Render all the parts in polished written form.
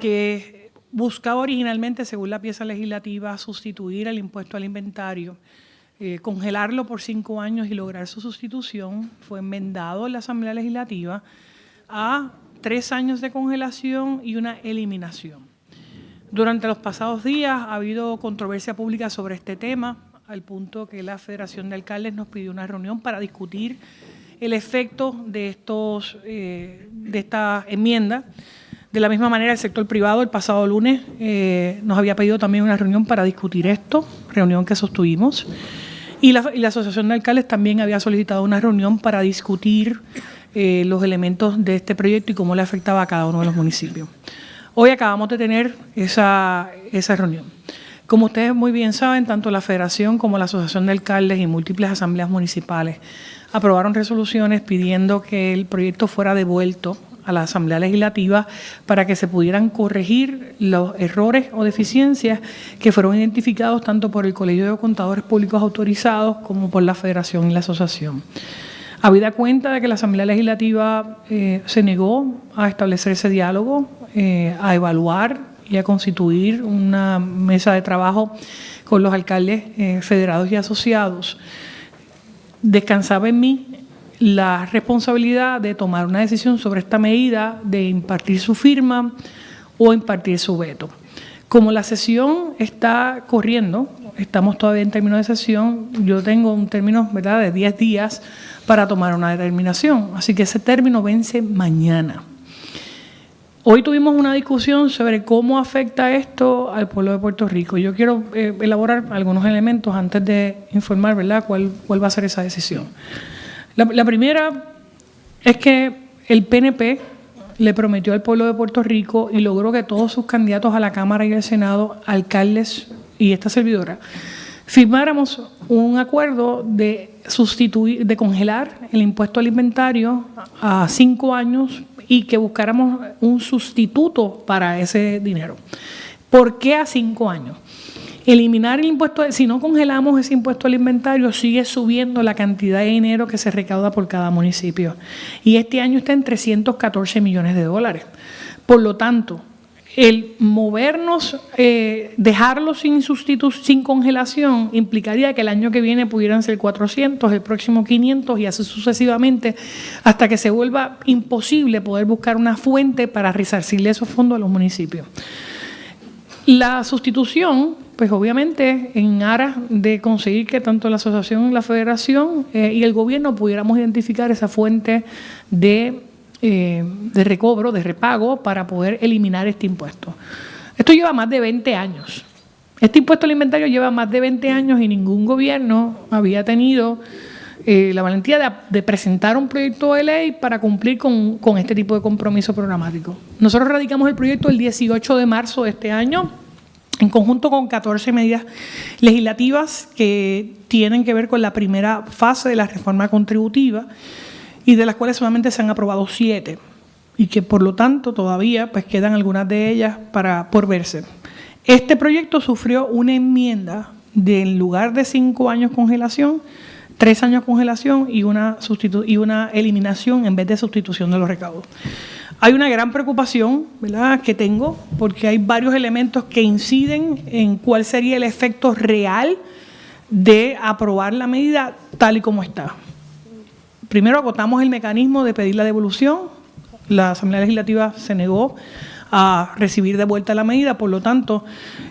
que buscaba originalmente, según la pieza legislativa, sustituir el impuesto al inventario, congelarlo por 5 años y lograr su sustitución, fue enmendado en la Asamblea Legislativa a 3 años de congelación y una eliminación. Durante los pasados días ha habido controversia pública sobre este tema, al punto que la Federación de Alcaldes nos pidió una reunión para discutir el efecto de esta enmienda. De la misma manera, el sector privado el pasado lunes nos había pedido también una reunión para discutir esto, reunión que sostuvimos. Y la Asociación de Alcaldes también había solicitado una reunión para discutir los elementos de este proyecto y cómo le afectaba a cada uno de los municipios. Hoy acabamos de tener esa reunión. Como ustedes muy bien saben, tanto la Federación como la Asociación de Alcaldes y múltiples asambleas municipales aprobaron resoluciones pidiendo que el proyecto fuera devuelto a la Asamblea Legislativa para que se pudieran corregir los errores o deficiencias que fueron identificados tanto por el Colegio de Contadores Públicos Autorizados como por la Federación y la Asociación. Habida cuenta de que la Asamblea Legislativa se negó a establecer ese diálogo, a evaluar y a constituir una mesa de trabajo con los alcaldes federados y asociados, descansaba en mí la responsabilidad de tomar una decisión sobre esta medida, de impartir su firma o impartir su veto. Como la sesión está corriendo, estamos todavía en términos de sesión, yo tengo un término, ¿verdad?, de 10 días para tomar una determinación, así que ese término vence mañana. Hoy tuvimos una discusión sobre cómo afecta esto al pueblo de Puerto Rico. Yo quiero elaborar algunos elementos antes de informar, ¿verdad?, cuál va a ser esa decisión. La primera es que el PNP le prometió al pueblo de Puerto Rico y logró que todos sus candidatos a la Cámara y al Senado, alcaldes y esta servidora, firmáramos un acuerdo de congelar el impuesto al inventario a 5 años y que buscáramos un sustituto para ese dinero. ¿Por qué a 5 años? Eliminar el impuesto, si no congelamos ese impuesto al inventario, sigue subiendo la cantidad de dinero que se recauda por cada municipio. Y este año está en 314 millones de dólares. Por lo tanto, el movernos, dejarlo sin congelación, implicaría que el año que viene pudieran ser 400, el próximo 500 y así sucesivamente, hasta que se vuelva imposible poder buscar una fuente para resarcirle esos fondos a los municipios. La sustitución, pues obviamente en aras de conseguir que tanto la asociación, la federación y el gobierno pudiéramos identificar esa fuente de recobro, de repago, para poder eliminar este impuesto. Esto lleva más de 20 años. Este impuesto al inventario lleva más de 20 años y ningún gobierno había tenido la valentía de presentar un proyecto de ley para cumplir con este tipo de compromiso programático. Nosotros radicamos el proyecto el 18 de marzo de este año, en conjunto con 14 medidas legislativas que tienen que ver con la primera fase de la reforma contributiva y de las cuales solamente se han aprobado 7 y que por lo tanto todavía pues quedan algunas de ellas por verse. Este proyecto sufrió una enmienda de, en lugar de 5 años congelación, 3 años congelación y una eliminación en vez de sustitución de los recaudos. Hay una gran preocupación, ¿verdad?, que tengo, porque hay varios elementos que inciden en cuál sería el efecto real de aprobar la medida tal y como está. Primero, agotamos el mecanismo de pedir la devolución. La Asamblea Legislativa se negó a recibir de vuelta la medida, por lo tanto,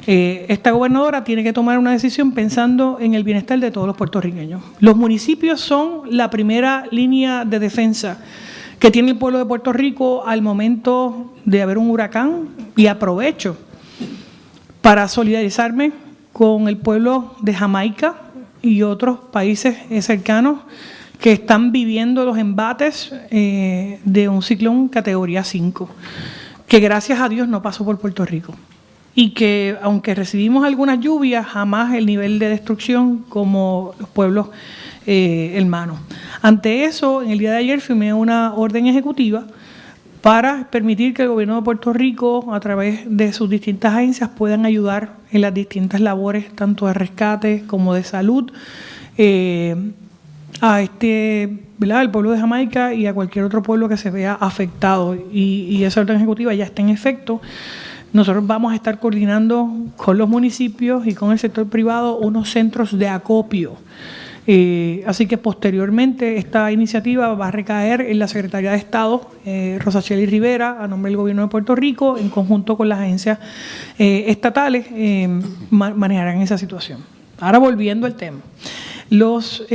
esta gobernadora tiene que tomar una decisión pensando en el bienestar de todos los puertorriqueños. Los municipios son la primera línea de defensa que tiene el pueblo de Puerto Rico al momento de haber un huracán, y aprovecho para solidarizarme con el pueblo de Jamaica y otros países cercanos que están viviendo los embates de un ciclón categoría 5, que gracias a Dios no pasó por Puerto Rico y que aunque recibimos algunas lluvias, jamás el nivel de destrucción como los pueblos hermanos. Ante eso, en el día de ayer firmé una orden ejecutiva para permitir que el gobierno de Puerto Rico, a través de sus distintas agencias, puedan ayudar en las distintas labores, tanto de rescate como de salud, ¿verdad?, al pueblo de Jamaica y a cualquier otro pueblo que se vea afectado. Y esa orden ejecutiva ya está en efecto. nosotros vamos a estar coordinando con los municipios y con el sector privado unos centros de acopio. Así que posteriormente esta iniciativa va a recaer en la Secretaría de Estado, Rosacheli Rivera, a nombre del Gobierno de Puerto Rico, en conjunto con las agencias estatales, manejarán esa situación. Ahora volviendo al tema. Los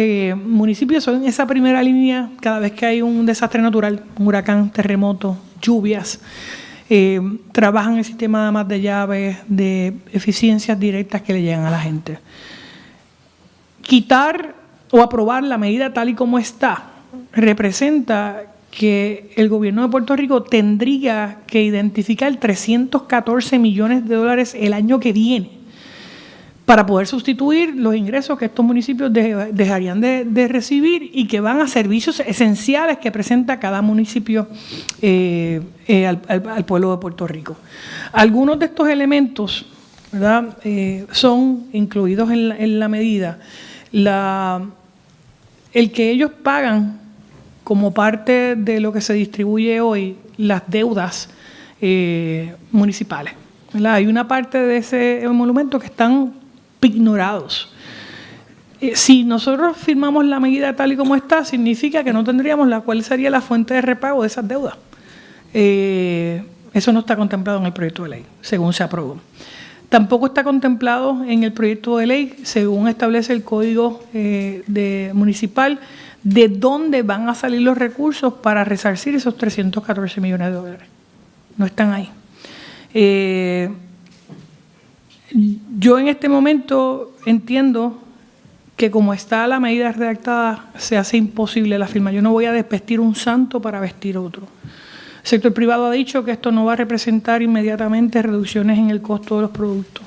municipios son esa primera línea cada vez que hay un desastre natural, un huracán, terremoto, lluvias. Trabajan el sistema de amas de llaves, de eficiencias directas que le llegan a la gente. Quitar o aprobar la medida tal y como está representa que el gobierno de Puerto Rico tendría que identificar 314 millones de dólares el año que viene para poder sustituir los ingresos que estos municipios dejarían de recibir y que van a servicios esenciales que presenta cada municipio al pueblo de Puerto Rico. Algunos de estos elementos, ¿verdad?, son incluidos en la medida. El que ellos pagan como parte de lo que se distribuye hoy las deudas municipales, ¿verdad? Hay una parte de ese monumento que están ignorados. Si nosotros firmamos la medida tal y como está, significa que no tendríamos cuál sería la fuente de repago de esas deudas. Eso no está contemplado en el proyecto de ley, según se aprobó. Tampoco está contemplado en el proyecto de ley, según establece el Código municipal, de dónde van a salir los recursos para resarcir esos 314 millones de dólares. No están ahí. Yo en este momento entiendo que como está la medida redactada, se hace imposible la firma. Yo no voy a desvestir un santo para vestir otro. El sector privado ha dicho que esto no va a representar inmediatamente reducciones en el costo de los productos.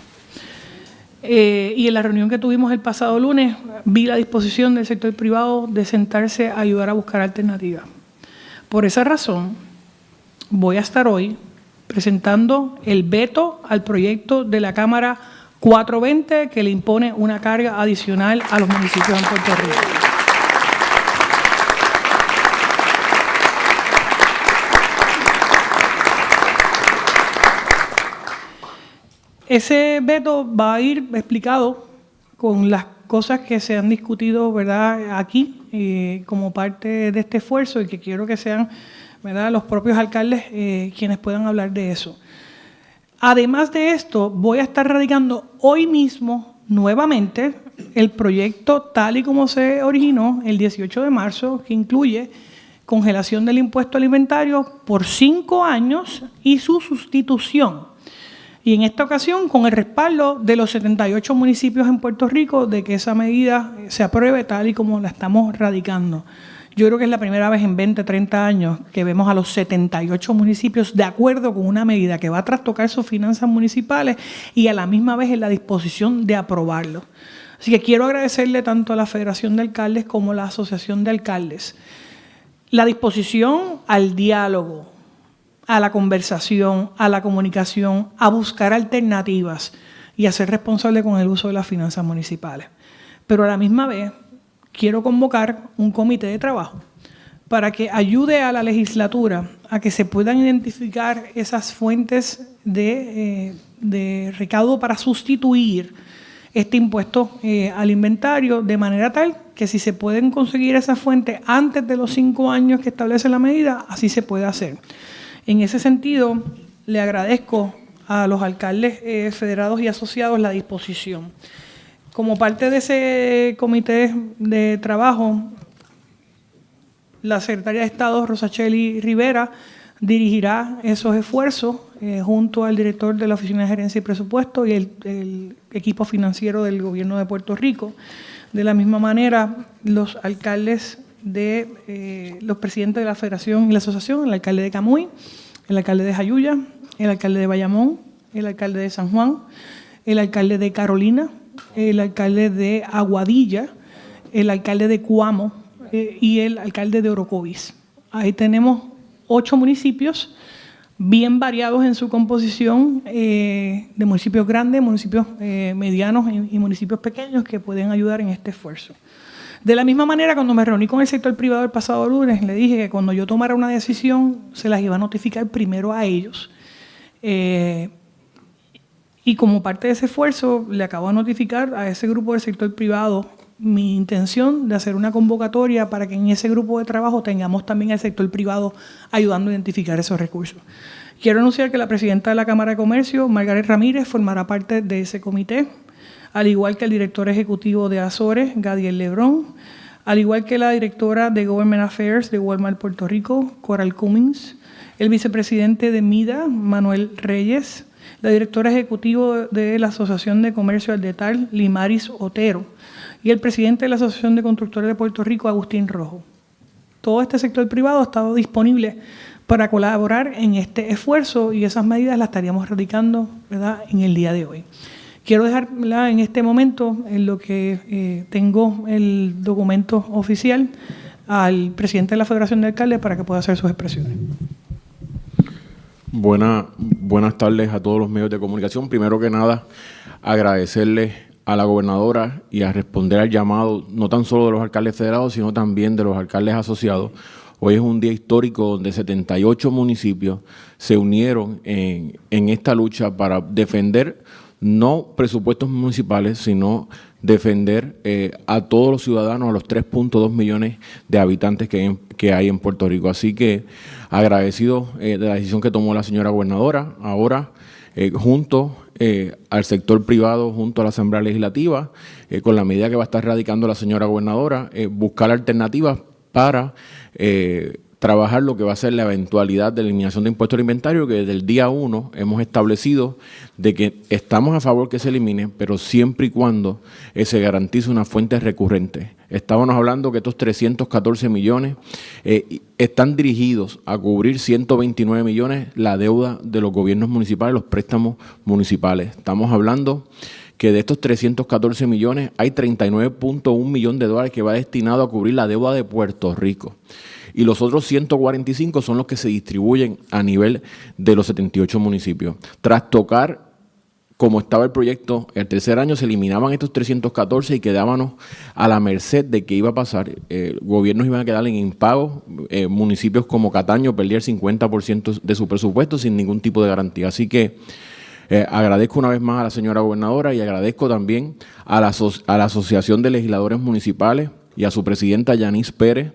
Y en la reunión que tuvimos el pasado lunes, vi la disposición del sector privado de sentarse a ayudar a buscar alternativas. Por esa razón, voy a estar hoy presentando el veto al proyecto de la Cámara 420 que le impone una carga adicional a los municipios en Puerto Rico. Ese veto va a ir explicado con las cosas que se han discutido, ¿verdad?, aquí como parte de este esfuerzo y que quiero que sean, ¿verdad?, los propios alcaldes quienes puedan hablar de eso. Además de esto, voy a estar radicando hoy mismo nuevamente el proyecto tal y como se originó el 18 de marzo, que incluye congelación del impuesto alimentario por 5 años y su sustitución. Y en esta ocasión, con el respaldo de los 78 municipios en Puerto Rico, de que esa medida se apruebe tal y como la estamos radicando. Yo creo que es la primera vez en 20, 30 años que vemos a los 78 municipios de acuerdo con una medida que va a trastocar sus finanzas municipales y a la misma vez en la disposición de aprobarlo. Así que quiero agradecerle tanto a la Federación de Alcaldes como a la Asociación de Alcaldes la disposición al diálogo, a la conversación, a la comunicación, a buscar alternativas y a ser responsable con el uso de las finanzas municipales. Pero a la misma vez quiero convocar un comité de trabajo para que ayude a la legislatura a que se puedan identificar esas fuentes de recaudo para sustituir este impuesto al inventario, de manera tal que si se pueden conseguir esas fuentes antes de los 5 años que establece la medida, así se puede hacer. En ese sentido, le agradezco a los alcaldes federados y asociados la disposición. Como parte de ese comité de trabajo, la Secretaría de Estado, Rosacheli Rivera, dirigirá esos esfuerzos junto al director de la Oficina de Gerencia y Presupuesto y el equipo financiero del Gobierno de Puerto Rico. De la misma manera, los alcaldes los presidentes de la Federación y la Asociación, el alcalde de Camuy, el alcalde de Jayuya, el alcalde de Bayamón, el alcalde de San Juan, el alcalde de Carolina, el alcalde de Aguadilla, el alcalde de Cuamo y el alcalde de Orocovis. Ahí tenemos 8 municipios bien variados en su composición, de municipios grandes, municipios medianos y municipios pequeños que pueden ayudar en este esfuerzo. De la misma manera, cuando me reuní con el sector privado el pasado lunes, le dije que cuando yo tomara una decisión, se las iba a notificar primero a ellos. Y como parte de ese esfuerzo, le acabo de notificar a ese grupo del sector privado mi intención de hacer una convocatoria para que en ese grupo de trabajo tengamos también al sector privado ayudando a identificar esos recursos. Quiero anunciar que la presidenta de la Cámara de Comercio, Margaret Ramírez, formará parte de ese comité, al igual que el director ejecutivo de Azores, Gadiel Lebrón, al igual que la directora de Government Affairs de Walmart Puerto Rico, Coral Cummings, el vicepresidente de MIDA, Manuel Reyes, la directora ejecutiva de la Asociación de Comercio al Detal, Limaris Otero, y el presidente de la Asociación de Constructores de Puerto Rico, Agustín Rojo. Todo este sector privado ha estado disponible para colaborar en este esfuerzo y esas medidas las estaríamos radicando, ¿verdad?, en el día de hoy. Quiero dejar, ¿verdad?, en este momento, en lo que tengo el documento oficial, al presidente de la Federación de Alcaldes para que pueda hacer sus expresiones. Buenas tardes a todos los medios de comunicación. Primero que nada, agradecerles a la gobernadora y a responder al llamado, no tan solo de los alcaldes federados, sino también de los alcaldes asociados. Hoy es un día histórico donde 78 municipios se unieron en esta lucha para defender no presupuestos municipales, sino defender a todos los ciudadanos, a los 3.2 millones de habitantes que hay en Puerto Rico. Así que agradecido de la decisión que tomó la señora gobernadora, ahora junto al sector privado, junto a la Asamblea Legislativa, con la medida que va a estar radicando la señora gobernadora, buscar alternativas para trabajar lo que va a ser la eventualidad de eliminación de impuestos al inventario, que desde el día 1 hemos establecido de que estamos a favor que se elimine, pero siempre y cuando se garantice una fuente recurrente. Estábamos hablando que estos 314 millones están dirigidos a cubrir 129 millones la deuda de los gobiernos municipales, los préstamos municipales. Estamos hablando que de estos 314 millones hay 39.1 millones de dólares que va destinado a cubrir la deuda de Puerto Rico. Y los otros 145 son los que se distribuyen a nivel de los 78 municipios. Tras tocar, como estaba el proyecto, el tercer año se eliminaban estos 314 y quedábamos a la merced de qué iba a pasar. Gobiernos iban a quedar en impago, municipios como Cataño perdían el 50% de su presupuesto sin ningún tipo de garantía. Así que agradezco una vez más a la señora gobernadora y agradezco también a la Asociación de Legisladores Municipales y a su presidenta, Yanis Pérez,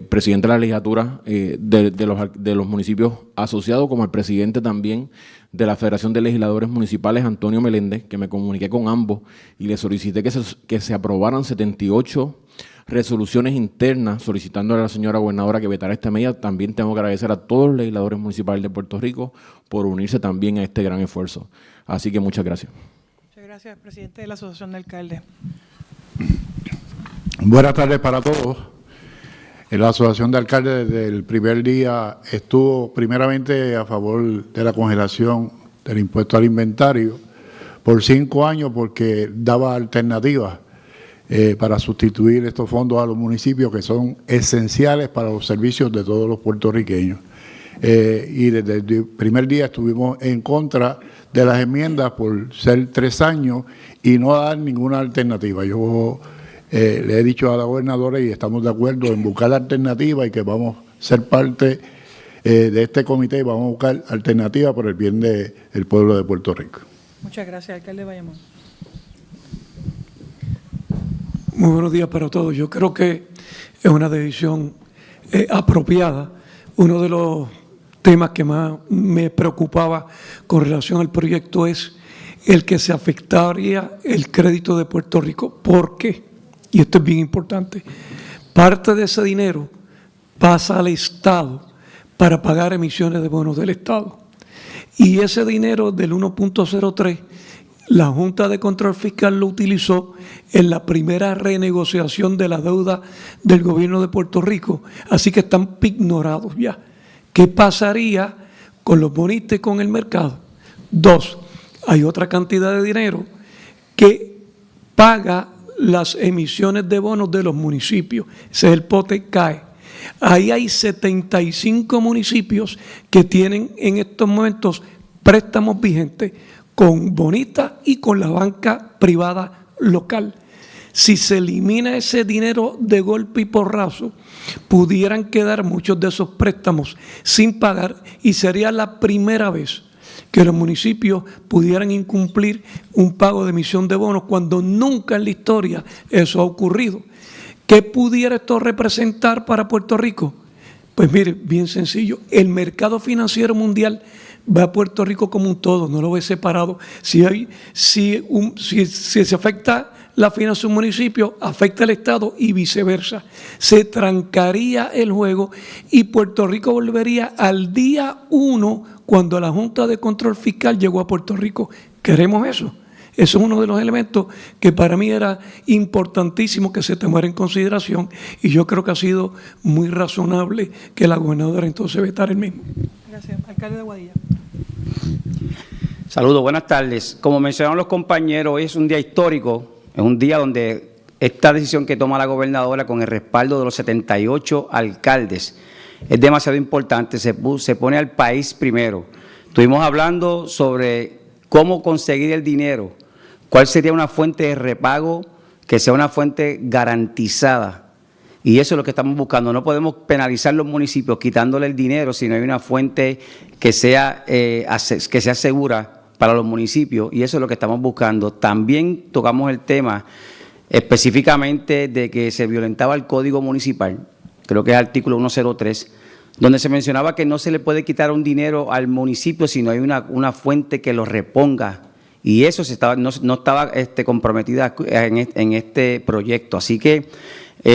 presidente de la legislatura de los municipios asociados, como el presidente también de la Federación de Legisladores Municipales, Antonio Meléndez, que me comuniqué con ambos y le solicité que se aprobaran 78 resoluciones internas solicitando a la señora gobernadora que vetara esta medida. También tengo que agradecer a todos los legisladores municipales de Puerto Rico por unirse también a este gran esfuerzo. Así que muchas gracias. Muchas gracias, presidente de la Asociación de Alcaldes. Buenas tardes para todos. La Asociación de Alcaldes desde el primer día estuvo primeramente a favor de la congelación del impuesto al inventario por 5 años porque daba alternativas para sustituir estos fondos a los municipios que son esenciales para los servicios de todos los puertorriqueños. Y desde el primer día estuvimos en contra de las enmiendas por ser 3 años y no dar ninguna alternativa. Yo le he dicho a la gobernadora y estamos de acuerdo en buscar alternativas y que vamos a ser parte de este comité y vamos a buscar alternativas por el bien del pueblo de Puerto Rico. Muchas gracias, alcalde Bayamón. Muy buenos días para todos. Yo creo que es una decisión apropiada. Uno de los temas que más me preocupaba con relación al proyecto es el que se afectaría el crédito de Puerto Rico. ¿Por qué? Y esto es bien importante. Parte de ese dinero pasa al Estado para pagar emisiones de bonos del Estado. Y ese dinero del 1.03, la Junta de Control Fiscal lo utilizó en la primera renegociación de la deuda del gobierno de Puerto Rico. Así que están ignorados ya. ¿Qué pasaría con los bonistas y con el mercado? 2, hay otra cantidad de dinero que paga las emisiones de bonos de los municipios. Ese es el pote CAE. Ahí hay 75 municipios que tienen en estos momentos préstamos vigentes con bonistas y con la banca privada local. Si se elimina ese dinero de golpe y porrazo, pudieran quedar muchos de esos préstamos sin pagar y sería la primera vez que los municipios pudieran incumplir un pago de emisión de bonos cuando nunca en la historia eso ha ocurrido. ¿Qué pudiera esto representar para Puerto Rico? Pues mire, bien sencillo, el mercado financiero mundial ve a Puerto Rico como un todo, no lo ve separado. Si se afecta la finanza de un municipio, afecta al Estado y viceversa. Se trancaría el juego y Puerto Rico volvería al día 1 cuando la Junta de Control Fiscal llegó a Puerto Rico. ¿Queremos eso? Eso es uno de los elementos que para mí era importantísimo que se tomara en consideración y yo creo que ha sido muy razonable que la gobernadora entonces vetara el mismo. Gracias. Alcalde de Aguadilla. Saludos, buenas tardes. Como mencionaron los compañeros, hoy es un día histórico, es un día donde esta decisión que toma la gobernadora con el respaldo de los 78 alcaldes es demasiado importante, se pone al país primero. Estuvimos hablando sobre cómo conseguir el dinero, cuál sería una fuente de repago que sea una fuente garantizada. Y eso es lo que estamos buscando. No podemos penalizar los municipios quitándole el dinero si no hay una fuente que sea segura para los municipios. Y eso es lo que estamos buscando. También tocamos el tema específicamente de que se violentaba el Código Municipal, creo que es el artículo 103, donde se mencionaba que no se le puede quitar un dinero al municipio si no hay una fuente que lo reponga. Y eso no estaba comprometida en este proyecto. Así que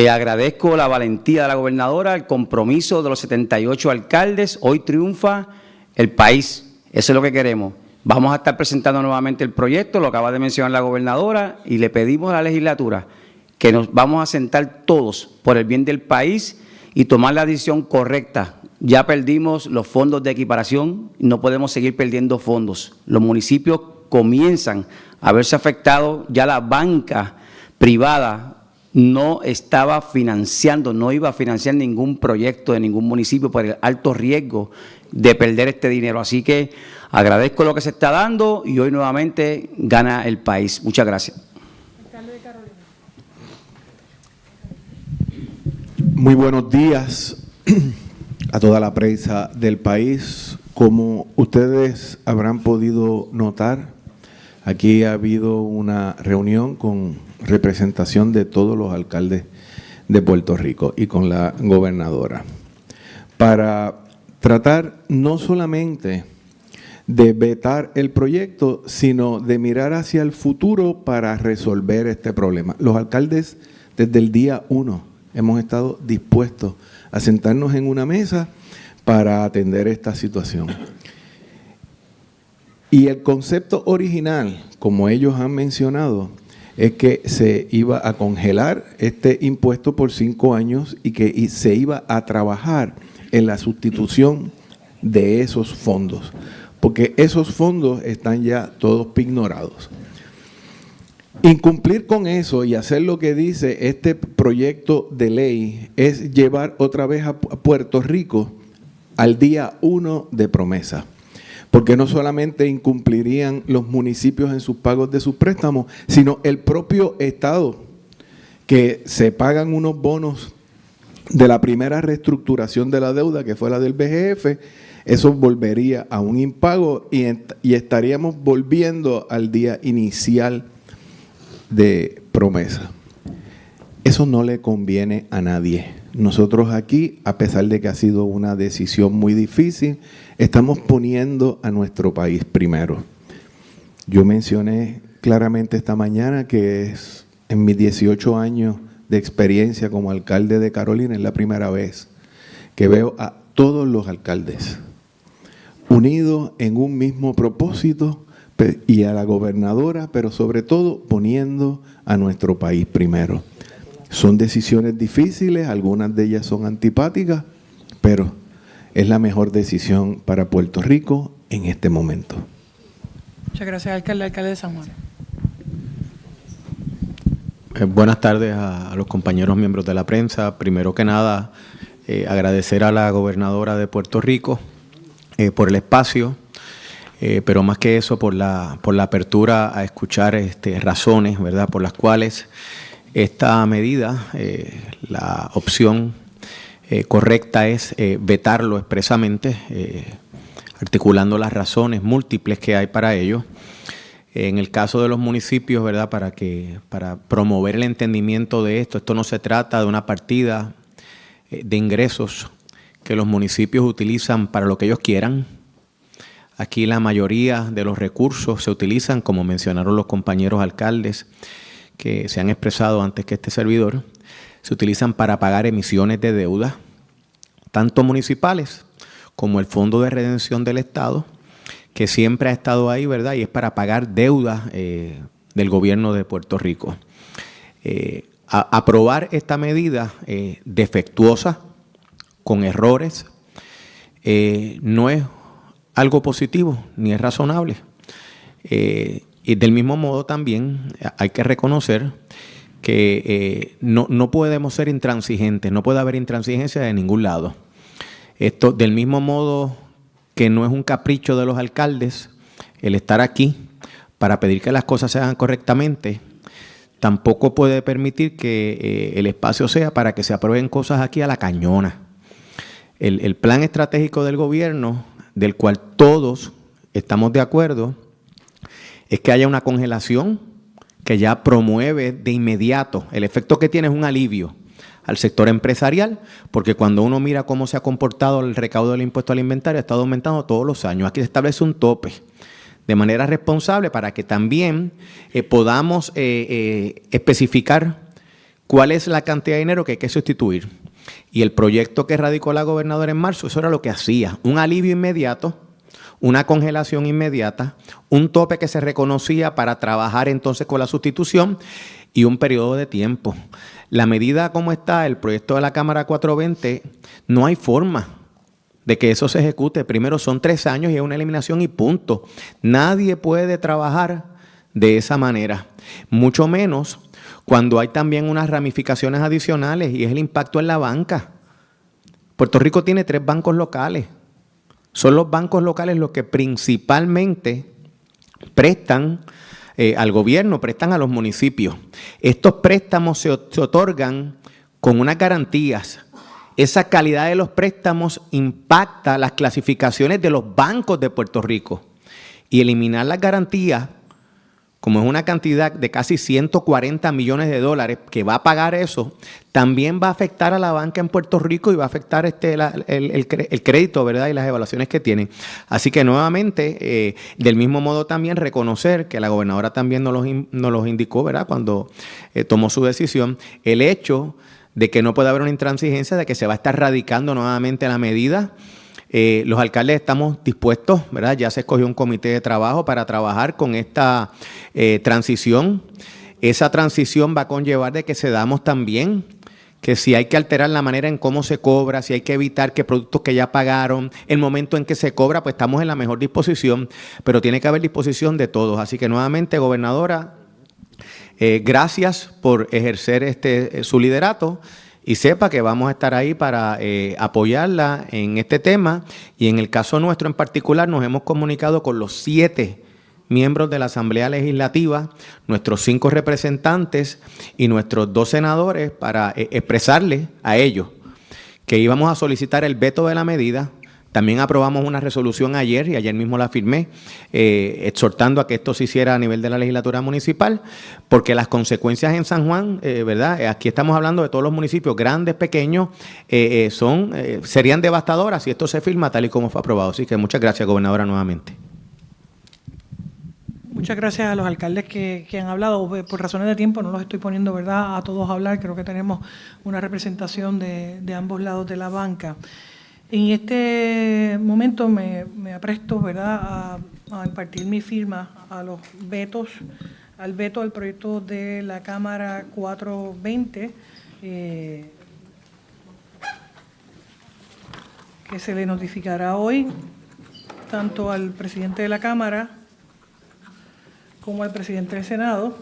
agradezco la valentía de la gobernadora, el compromiso de los 78 alcaldes. Hoy triunfa el país. Eso es lo que queremos. Vamos a estar presentando nuevamente el proyecto, lo acaba de mencionar la gobernadora, y le pedimos a la legislatura que nos vamos a sentar todos por el bien del país y tomar la decisión correcta. Ya perdimos los fondos de equiparación, no podemos seguir perdiendo fondos. Los municipios comienzan a verse afectados, ya la banca privada no estaba financiando, no iba a financiar ningún proyecto de ningún municipio por el alto riesgo de perder este dinero. Así que agradezco lo que se está dando y hoy nuevamente gana el país. Muchas gracias. Alcalde de Carolina. Muy buenos días a toda la prensa del país. Como ustedes habrán podido notar, aquí ha habido una reunión con representación de todos los alcaldes de Puerto Rico y con la gobernadora para tratar no solamente de vetar el proyecto, sino de mirar hacia el futuro para resolver este problema. Los alcaldes desde el día 1 hemos estado dispuestos a sentarnos en una mesa para atender esta situación. Y el concepto original, como ellos han mencionado, es que se iba a congelar este impuesto por 5 años y que se iba a trabajar en la sustitución de esos fondos, porque esos fondos están ya todos pignorados. Incumplir con eso y hacer lo que dice este proyecto de ley es llevar otra vez a Puerto Rico al día 1 de promesa. Porque no solamente incumplirían los municipios en sus pagos de sus préstamos, sino el propio Estado, que se pagan unos bonos de la primera reestructuración de la deuda, que fue la del BGF, eso volvería a un impago y estaríamos volviendo al día inicial de promesa. Eso no le conviene a nadie. Nosotros aquí, a pesar de que ha sido una decisión muy difícil, estamos poniendo a nuestro país primero. Yo mencioné claramente esta mañana que en mis 18 años de experiencia como alcalde de Carolina es la primera vez que veo a todos los alcaldes unidos en un mismo propósito y a la gobernadora, pero sobre todo poniendo a nuestro país primero. Son decisiones difíciles, algunas de ellas son antipáticas, pero es la mejor decisión para Puerto Rico en este momento. Muchas gracias, alcalde de San Juan. Buenas tardes a los compañeros miembros de la prensa. Primero que nada, agradecer a la gobernadora de Puerto Rico por el espacio, pero más que eso, por la apertura a escuchar razones, ¿verdad?, por las cuales esta medida, la opción correcta es vetarlo expresamente. articulando las razones múltiples que hay para ello. En el caso de los municipios, ¿verdad? Para promover el entendimiento de esto no se trata de una partida de ingresos que los municipios utilizan para lo que ellos quieran. Aquí la mayoría de los recursos se utilizan, como mencionaron los compañeros alcaldes que se han expresado antes que este servidor, se utilizan para pagar emisiones de deuda, tanto municipales como el Fondo de Redención del Estado, que siempre ha estado ahí, ¿verdad? Y es para pagar deudas del gobierno de Puerto Rico. Aprobar esta medida defectuosa, con errores, no es algo positivo ni es razonable. Y del mismo modo también hay que reconocer que no podemos ser intransigentes, no puede haber intransigencia de ningún lado. Esto, del mismo modo que no es un capricho de los alcaldes el estar aquí para pedir que las cosas se hagan correctamente, tampoco puede permitir que el espacio sea para que se aprueben cosas aquí a la cañona. El plan estratégico del gobierno, del cual todos estamos de acuerdo, es que haya una congelación que ya promueve de inmediato. El efecto que tiene es un alivio al sector empresarial, porque cuando uno mira cómo se ha comportado el recaudo del impuesto al inventario, ha estado aumentando todos los años. Aquí se establece un tope de manera responsable para que también podamos especificar cuál es la cantidad de dinero que hay que sustituir. Y el proyecto que radicó la gobernadora en marzo, eso era lo que hacía, un alivio inmediato, una congelación inmediata, un tope que se reconocía para trabajar entonces con la sustitución y un periodo de tiempo. La medida como está, el proyecto de la Cámara 420, no hay forma de que eso se ejecute. Primero son 3 años y es una eliminación y punto. Nadie puede trabajar de esa manera, mucho menos cuando hay también unas ramificaciones adicionales y es el impacto en la banca. Puerto Rico tiene 3 bancos locales. Son los bancos locales los que principalmente prestan al gobierno, prestan a los municipios. Estos préstamos se otorgan con unas garantías. Esa calidad de los préstamos impacta las clasificaciones de los bancos de Puerto Rico. Y eliminar las garantías, como es una cantidad de casi 140 millones de dólares que va a pagar eso, también va a afectar a la banca en Puerto Rico y va a afectar el crédito, ¿verdad? Y las evaluaciones que tienen. Así que nuevamente, del mismo modo también reconocer que la gobernadora también nos los indicó, ¿verdad? Cuando tomó su decisión, el hecho de que no puede haber una intransigencia, de que se va a estar radicando nuevamente la medida. Los alcaldes estamos dispuestos, ¿verdad? Ya se escogió un comité de trabajo para trabajar con esta transición. Esa transición va a conllevar de que cedamos también, que si hay que alterar la manera en cómo se cobra, si hay que evitar que productos que ya pagaron, el momento en que se cobra, pues estamos en la mejor disposición, pero tiene que haber disposición de todos. Así que nuevamente, gobernadora, gracias por ejercer su liderato. Y sepa que vamos a estar ahí para apoyarla en este tema. Y en el caso nuestro en particular, nos hemos comunicado con los 7 miembros de la Asamblea Legislativa, nuestros 5 representantes y nuestros 2 senadores para expresarles a ellos que íbamos a solicitar el veto de la medida. También aprobamos una resolución ayer, y ayer mismo la firmé, exhortando a que esto se hiciera a nivel de la legislatura municipal, porque las consecuencias en San Juan, ¿verdad? Aquí estamos hablando de todos los municipios, grandes, pequeños, serían devastadoras si esto se firma tal y como fue aprobado. Así que muchas gracias, gobernadora, nuevamente. Muchas gracias a los alcaldes que han hablado. Por razones de tiempo no los estoy poniendo, ¿verdad?, a todos a hablar. Creo que tenemos una representación de ambos lados de la banca. En este momento me apresto, ¿verdad?, a impartir mi firma a los vetos, al veto al proyecto de la Cámara 420, que se le notificará hoy tanto al presidente de la Cámara como al presidente del Senado.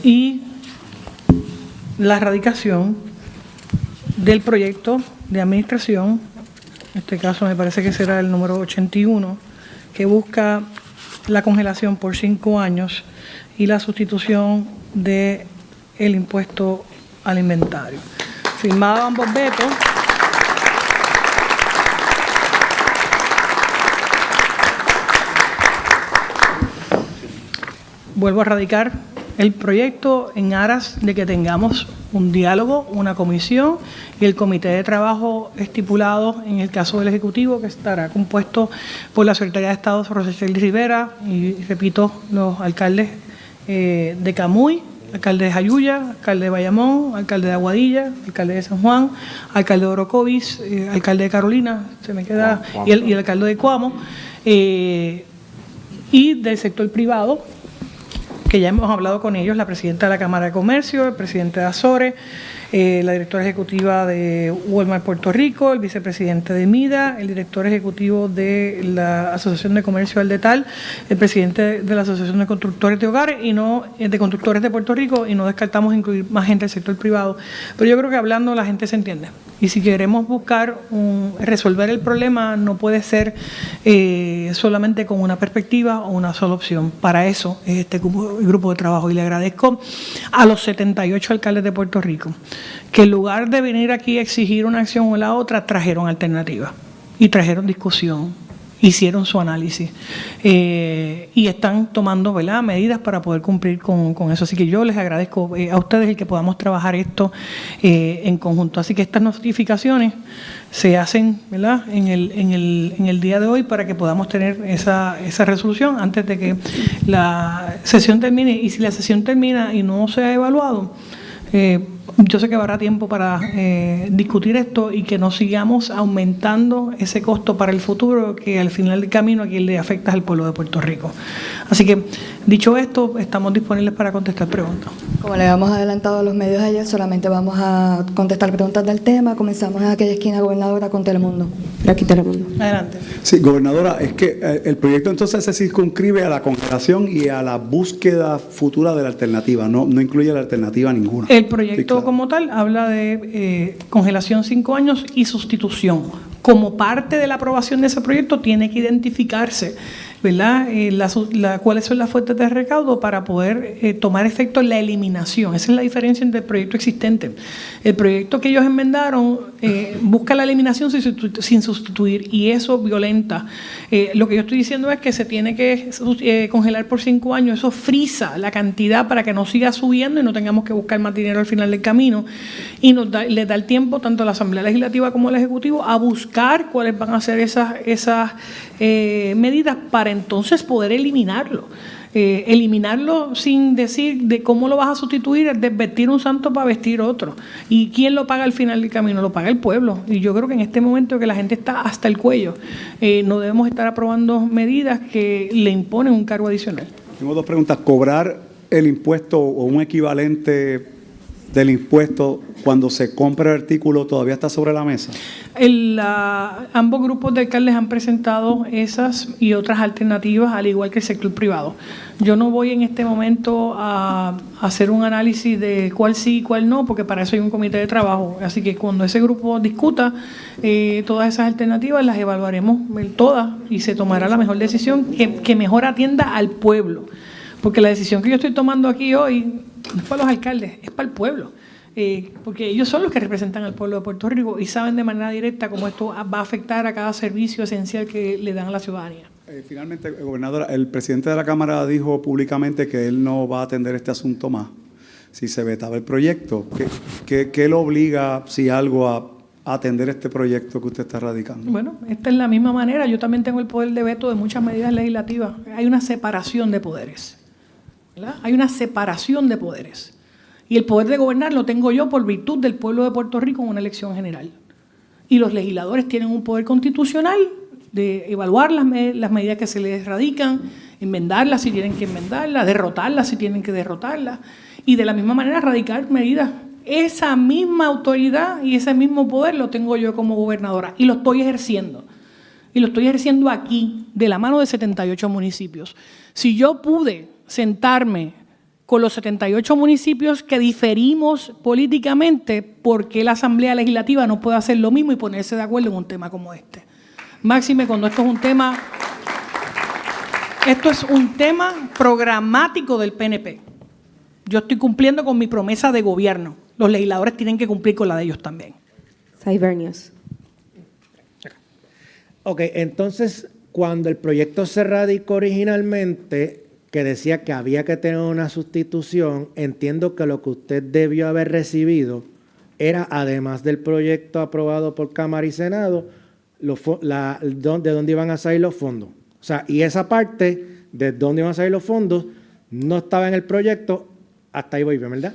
Y la erradicación del proyecto de administración, en este caso me parece que será el número 81, que busca la congelación por 5 años y la sustitución del impuesto al inventario. Firmado ambos vetos. Vuelvo a radicar el proyecto en aras de que tengamos un diálogo, una comisión y el comité de trabajo estipulado en el caso del Ejecutivo, que estará compuesto por la Secretaría de Estado Rosechel Rivera y, repito, los alcaldes de Camuy, alcalde de Jayuya, alcalde de Bayamón, alcalde de Aguadilla, alcalde de San Juan, alcalde de Orocovis, alcalde de Carolina, se me queda, y el alcalde de Coamo, y del sector privado, que ya hemos hablado con ellos, la presidenta de la Cámara de Comercio, el presidente de Azores, la directora ejecutiva de Walmart Puerto Rico, el vicepresidente de MIDA, el director ejecutivo de la Asociación de Comercio Aldetal, el presidente de la Asociación de Constructores de Hogares y no de Constructores de Puerto Rico, y no descartamos incluir más gente del sector privado. Pero yo creo que hablando la gente se entiende. Y si queremos buscar resolver el problema, no puede ser solamente con una perspectiva o una sola opción. Para eso es este grupo de trabajo. Y le agradezco a los 78 alcaldes de Puerto Rico que en lugar de venir aquí a exigir una acción o la otra, trajeron alternativas y trajeron discusión, hicieron su análisis y están tomando, ¿verdad?, medidas para poder cumplir con eso. Así que yo les agradezco a ustedes el que podamos trabajar esto en conjunto. Así que estas notificaciones se hacen, ¿verdad?, en el día de hoy para que podamos tener esa resolución antes de que la sesión termine. Y si la sesión termina y no se ha evaluado, yo sé que habrá tiempo para discutir esto y que no sigamos aumentando ese costo para el futuro, que al final del camino a quien le afecta al pueblo de Puerto Rico. Así que, dicho esto, estamos disponibles para contestar preguntas. Como le habíamos adelantado a los medios ayer, solamente vamos a contestar preguntas del tema. Comenzamos en aquella esquina, gobernadora, con Telemundo. Por aquí, Telemundo. Adelante. Sí, gobernadora, es que el proyecto entonces se circunscribe a la congelación y a la búsqueda futura de la alternativa, no incluye la alternativa ninguna. El proyecto, sí, claro, como tal habla de congelación 5 años y sustitución. Como parte de la aprobación de ese proyecto tiene que identificarse, ¿verdad?, cuáles son las fuentes de recaudo para poder tomar efecto en la eliminación. Esa es la diferencia entre el proyecto existente. El proyecto que ellos enmendaron busca la eliminación sin sustituir, y eso violenta. Lo que yo estoy diciendo es que se tiene que congelar por 5 años. Eso frisa la cantidad para que no siga subiendo y no tengamos que buscar más dinero al final del camino, y le da el tiempo tanto a la Asamblea Legislativa como al Ejecutivo a buscar cuáles van a ser esas medidas para entonces poder eliminarlo. Eliminarlo sin decir de cómo lo vas a sustituir, es desvestir un santo para vestir otro. ¿Y quién lo paga al final del camino? Lo paga el pueblo. Y yo creo que en este momento que la gente está hasta el cuello, no debemos estar aprobando medidas que le imponen un cargo adicional. Tengo dos preguntas. ¿Cobrar el impuesto o un equivalente del impuesto cuando se compra el artículo todavía está sobre la mesa? Ambos grupos de alcaldes han presentado esas y otras alternativas, al igual que el sector privado. Yo no voy en este momento a hacer un análisis de cuál sí y cuál no, porque para eso hay un comité de trabajo. Así que cuando ese grupo discuta todas esas alternativas, las evaluaremos todas y se tomará la mejor decisión que mejor atienda al pueblo. Porque la decisión que yo estoy tomando aquí hoy no es para los alcaldes, es para el pueblo. Porque ellos son los que representan al pueblo de Puerto Rico y saben de manera directa cómo esto va a afectar a cada servicio esencial que le dan a la ciudadanía. Finalmente, gobernadora, el presidente de la Cámara dijo públicamente que él no va a atender este asunto más si se vetaba el proyecto. ¿Qué lo obliga, si algo, a atender este proyecto que usted está radicando? Bueno, esta es la misma manera. Yo también tengo el poder de veto de muchas medidas legislativas. Hay una separación de poderes, ¿verdad? Hay una separación de poderes. Y el poder de gobernar lo tengo yo por virtud del pueblo de Puerto Rico en una elección general. Y los legisladores tienen un poder constitucional de evaluar las medidas que se les radican, enmendarlas si tienen que enmendarlas, derrotarlas si tienen que derrotarlas, y de la misma manera radicar medidas. Esa misma autoridad y ese mismo poder lo tengo yo como gobernadora y lo estoy ejerciendo. Y lo estoy ejerciendo aquí, de la mano de 78 municipios. Si yo pude sentarme con los 78 municipios que diferimos políticamente, ¿por qué la Asamblea Legislativa no puede hacer lo mismo y ponerse de acuerdo en un tema como este? Máxime cuando esto es un tema programático del PNP. Yo estoy cumpliendo con mi promesa de gobierno los legisladores tienen que cumplir con la de ellos también. Cybernews. Ok, entonces, cuando el proyecto se radicó originalmente, que decía que había que tener una sustitución, entiendo que lo que usted debió haber recibido era, además del proyecto aprobado por Cámara y Senado, de dónde iban a salir los fondos. O sea, y esa parte de dónde iban a salir los fondos no estaba en el proyecto, hasta ahí voy bien, ¿verdad?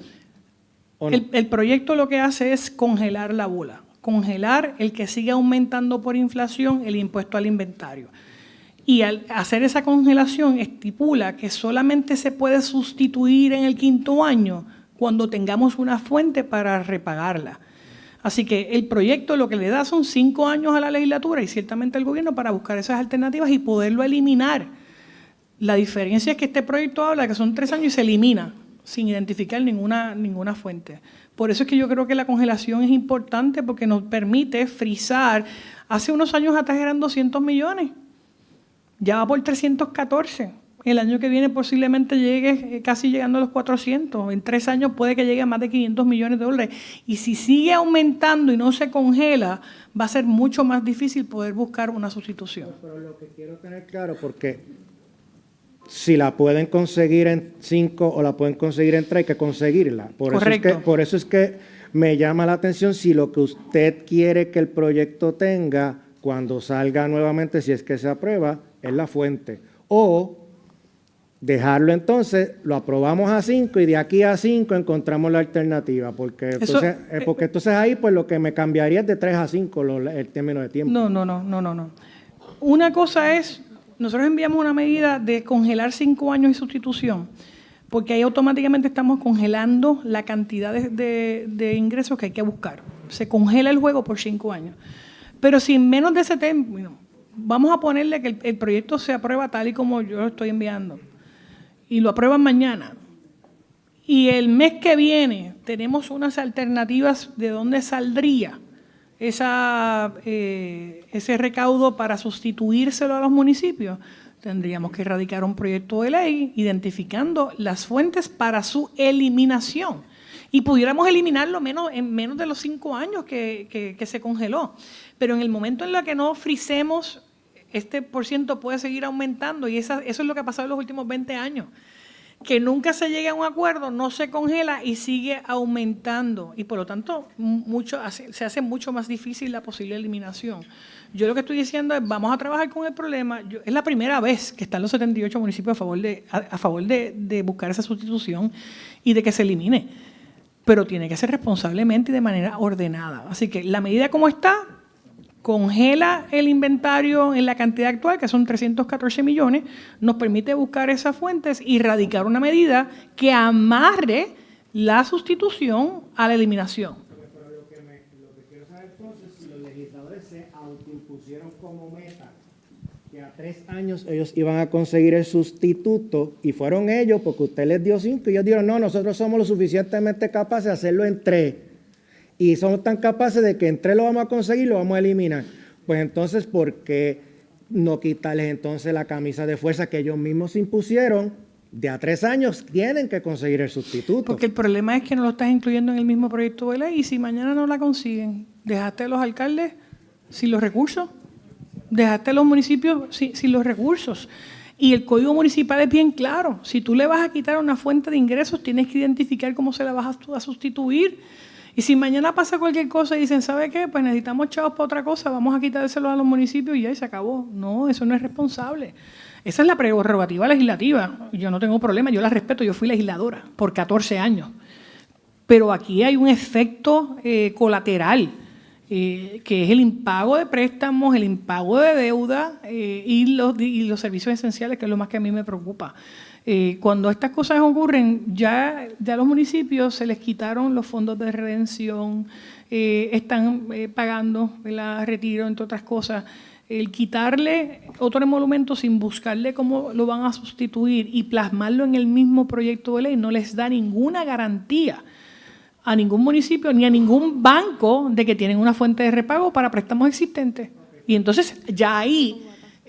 ¿O no? El proyecto lo que hace es congelar la bola, congelar el que sigue aumentando por inflación el impuesto al inventario. Y al hacer esa congelación estipula que solamente se puede sustituir en el 5º año cuando tengamos una fuente para repagarla. Así que el proyecto lo que le da son 5 años a la legislatura y ciertamente al gobierno para buscar esas alternativas y poderlo eliminar. La diferencia es que este proyecto habla de que son 3 años y se elimina sin identificar ninguna fuente. Por eso es que yo creo que la congelación es importante porque nos permite frizar. Hace unos años atrás eran 200 millones, ya va por 314. El año que viene posiblemente llegue casi llegando a los 400. En 3 años puede que llegue a más de 500 millones de dólares. Y si sigue aumentando y no se congela, va a ser mucho más difícil poder buscar una sustitución. Pero lo que quiero tener claro, porque si la pueden conseguir en 5 o la pueden conseguir en 3, hay que conseguirla. Por eso es que me llama la atención si lo que usted quiere que el proyecto tenga cuando salga nuevamente, si es que se aprueba, es la fuente. O dejarlo entonces, lo aprobamos a 5 y de aquí a 5 encontramos la alternativa, porque entonces ahí pues lo que me cambiaría es de 3 a 5 el término de tiempo. No. Una cosa es, nosotros enviamos una medida de congelar 5 años y sustitución, porque ahí automáticamente estamos congelando la cantidad de ingresos que hay que buscar. Se congela el juego por 5 años. Pero si en menos de ese término, vamos a ponerle que el proyecto se aprueba tal y como yo lo estoy enviando, y lo aprueban mañana, y el mes que viene tenemos unas alternativas de dónde saldría ese recaudo para sustituírselo a los municipios, tendríamos que erradicar un proyecto de ley identificando las fuentes para su eliminación. Y pudiéramos eliminarlo en menos de los 5 años que se congeló. Pero en el momento en el que no frisemos, este % puede seguir aumentando y eso es lo que ha pasado en los últimos 20 años. Que nunca se llegue a un acuerdo, no se congela y sigue aumentando. Y por lo tanto, se hace mucho más difícil la posible eliminación. Yo lo que estoy diciendo es, vamos a trabajar con el problema. Es la primera vez que están los 78 municipios a favor de buscar esa sustitución y de que se elimine. Pero tiene que ser responsablemente y de manera ordenada. Así que la medida como está, congela el inventario en la cantidad actual, que son 314 millones, nos permite buscar esas fuentes y radicar una medida que amarre la sustitución a la eliminación. Pero lo que quiero saber entonces, si los legisladores se autoimpusieron como meta que a 3 años ellos iban a conseguir el sustituto y fueron ellos, porque usted les dio 5 y ellos dijeron, no, nosotros somos lo suficientemente capaces de hacerlo en 3. Y somos tan capaces de que en 3 lo vamos a conseguir y lo vamos a eliminar. Pues entonces, ¿por qué no quitarles entonces la camisa de fuerza que ellos mismos se impusieron? De a 3 años tienen que conseguir el sustituto. Porque el problema es que no lo estás incluyendo en el mismo proyecto de ley y si mañana no la consiguen, dejaste a los alcaldes sin los recursos, dejaste a los municipios sin los recursos. Y el Código Municipal es bien claro. Si tú le vas a quitar una fuente de ingresos, tienes que identificar cómo se la vas a sustituir. Y si mañana pasa cualquier cosa y dicen, ¿sabe qué? Pues necesitamos chavos para otra cosa, vamos a quitárselo a los municipios y ya se acabó. No, eso no es responsable. Esa es la prerrogativa legislativa. Yo no tengo problema, yo la respeto, yo fui legisladora por 14 años. Pero aquí hay un efecto colateral, que es el impago de préstamos, el impago de deuda y los servicios esenciales, que es lo más que a mí me preocupa. Cuando estas cosas ocurren, ya a los municipios se les quitaron los fondos de redención, están pagando el retiro, entre otras cosas. El quitarle otro emolumento sin buscarle cómo lo van a sustituir y plasmarlo en el mismo proyecto de ley no les da ninguna garantía a ningún municipio ni a ningún banco de que tienen una fuente de repago para préstamos existentes. Y entonces ya ahí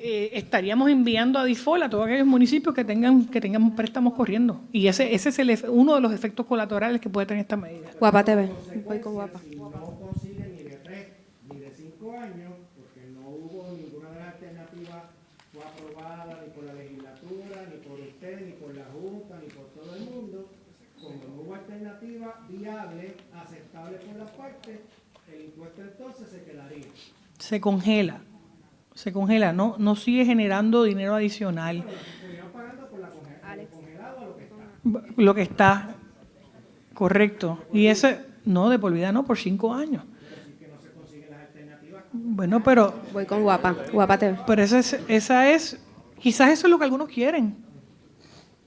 estaríamos enviando a default a todos aquellos municipios que tengan préstamos corriendo. Y ese es uno de los efectos colaterales que puede tener esta medida. Guapa TV. Voy con Guapa. No consigue ni de 3 ni de 5 años, porque no hubo ninguna de las alternativas fue aprobada ni por la legislatura, ni por usted, ni por la Junta, ni por todo el mundo. Cuando no hubo alternativa viable, aceptable por las partes, el impuesto entonces se quedaría. Se congela, no sigue generando dinero adicional. Lo que está, correcto. Y ese, no, de por vida no, por 5 años. Bueno, pero... Voy con Guapa TV. Pero esa es, quizás eso es lo que algunos quieren,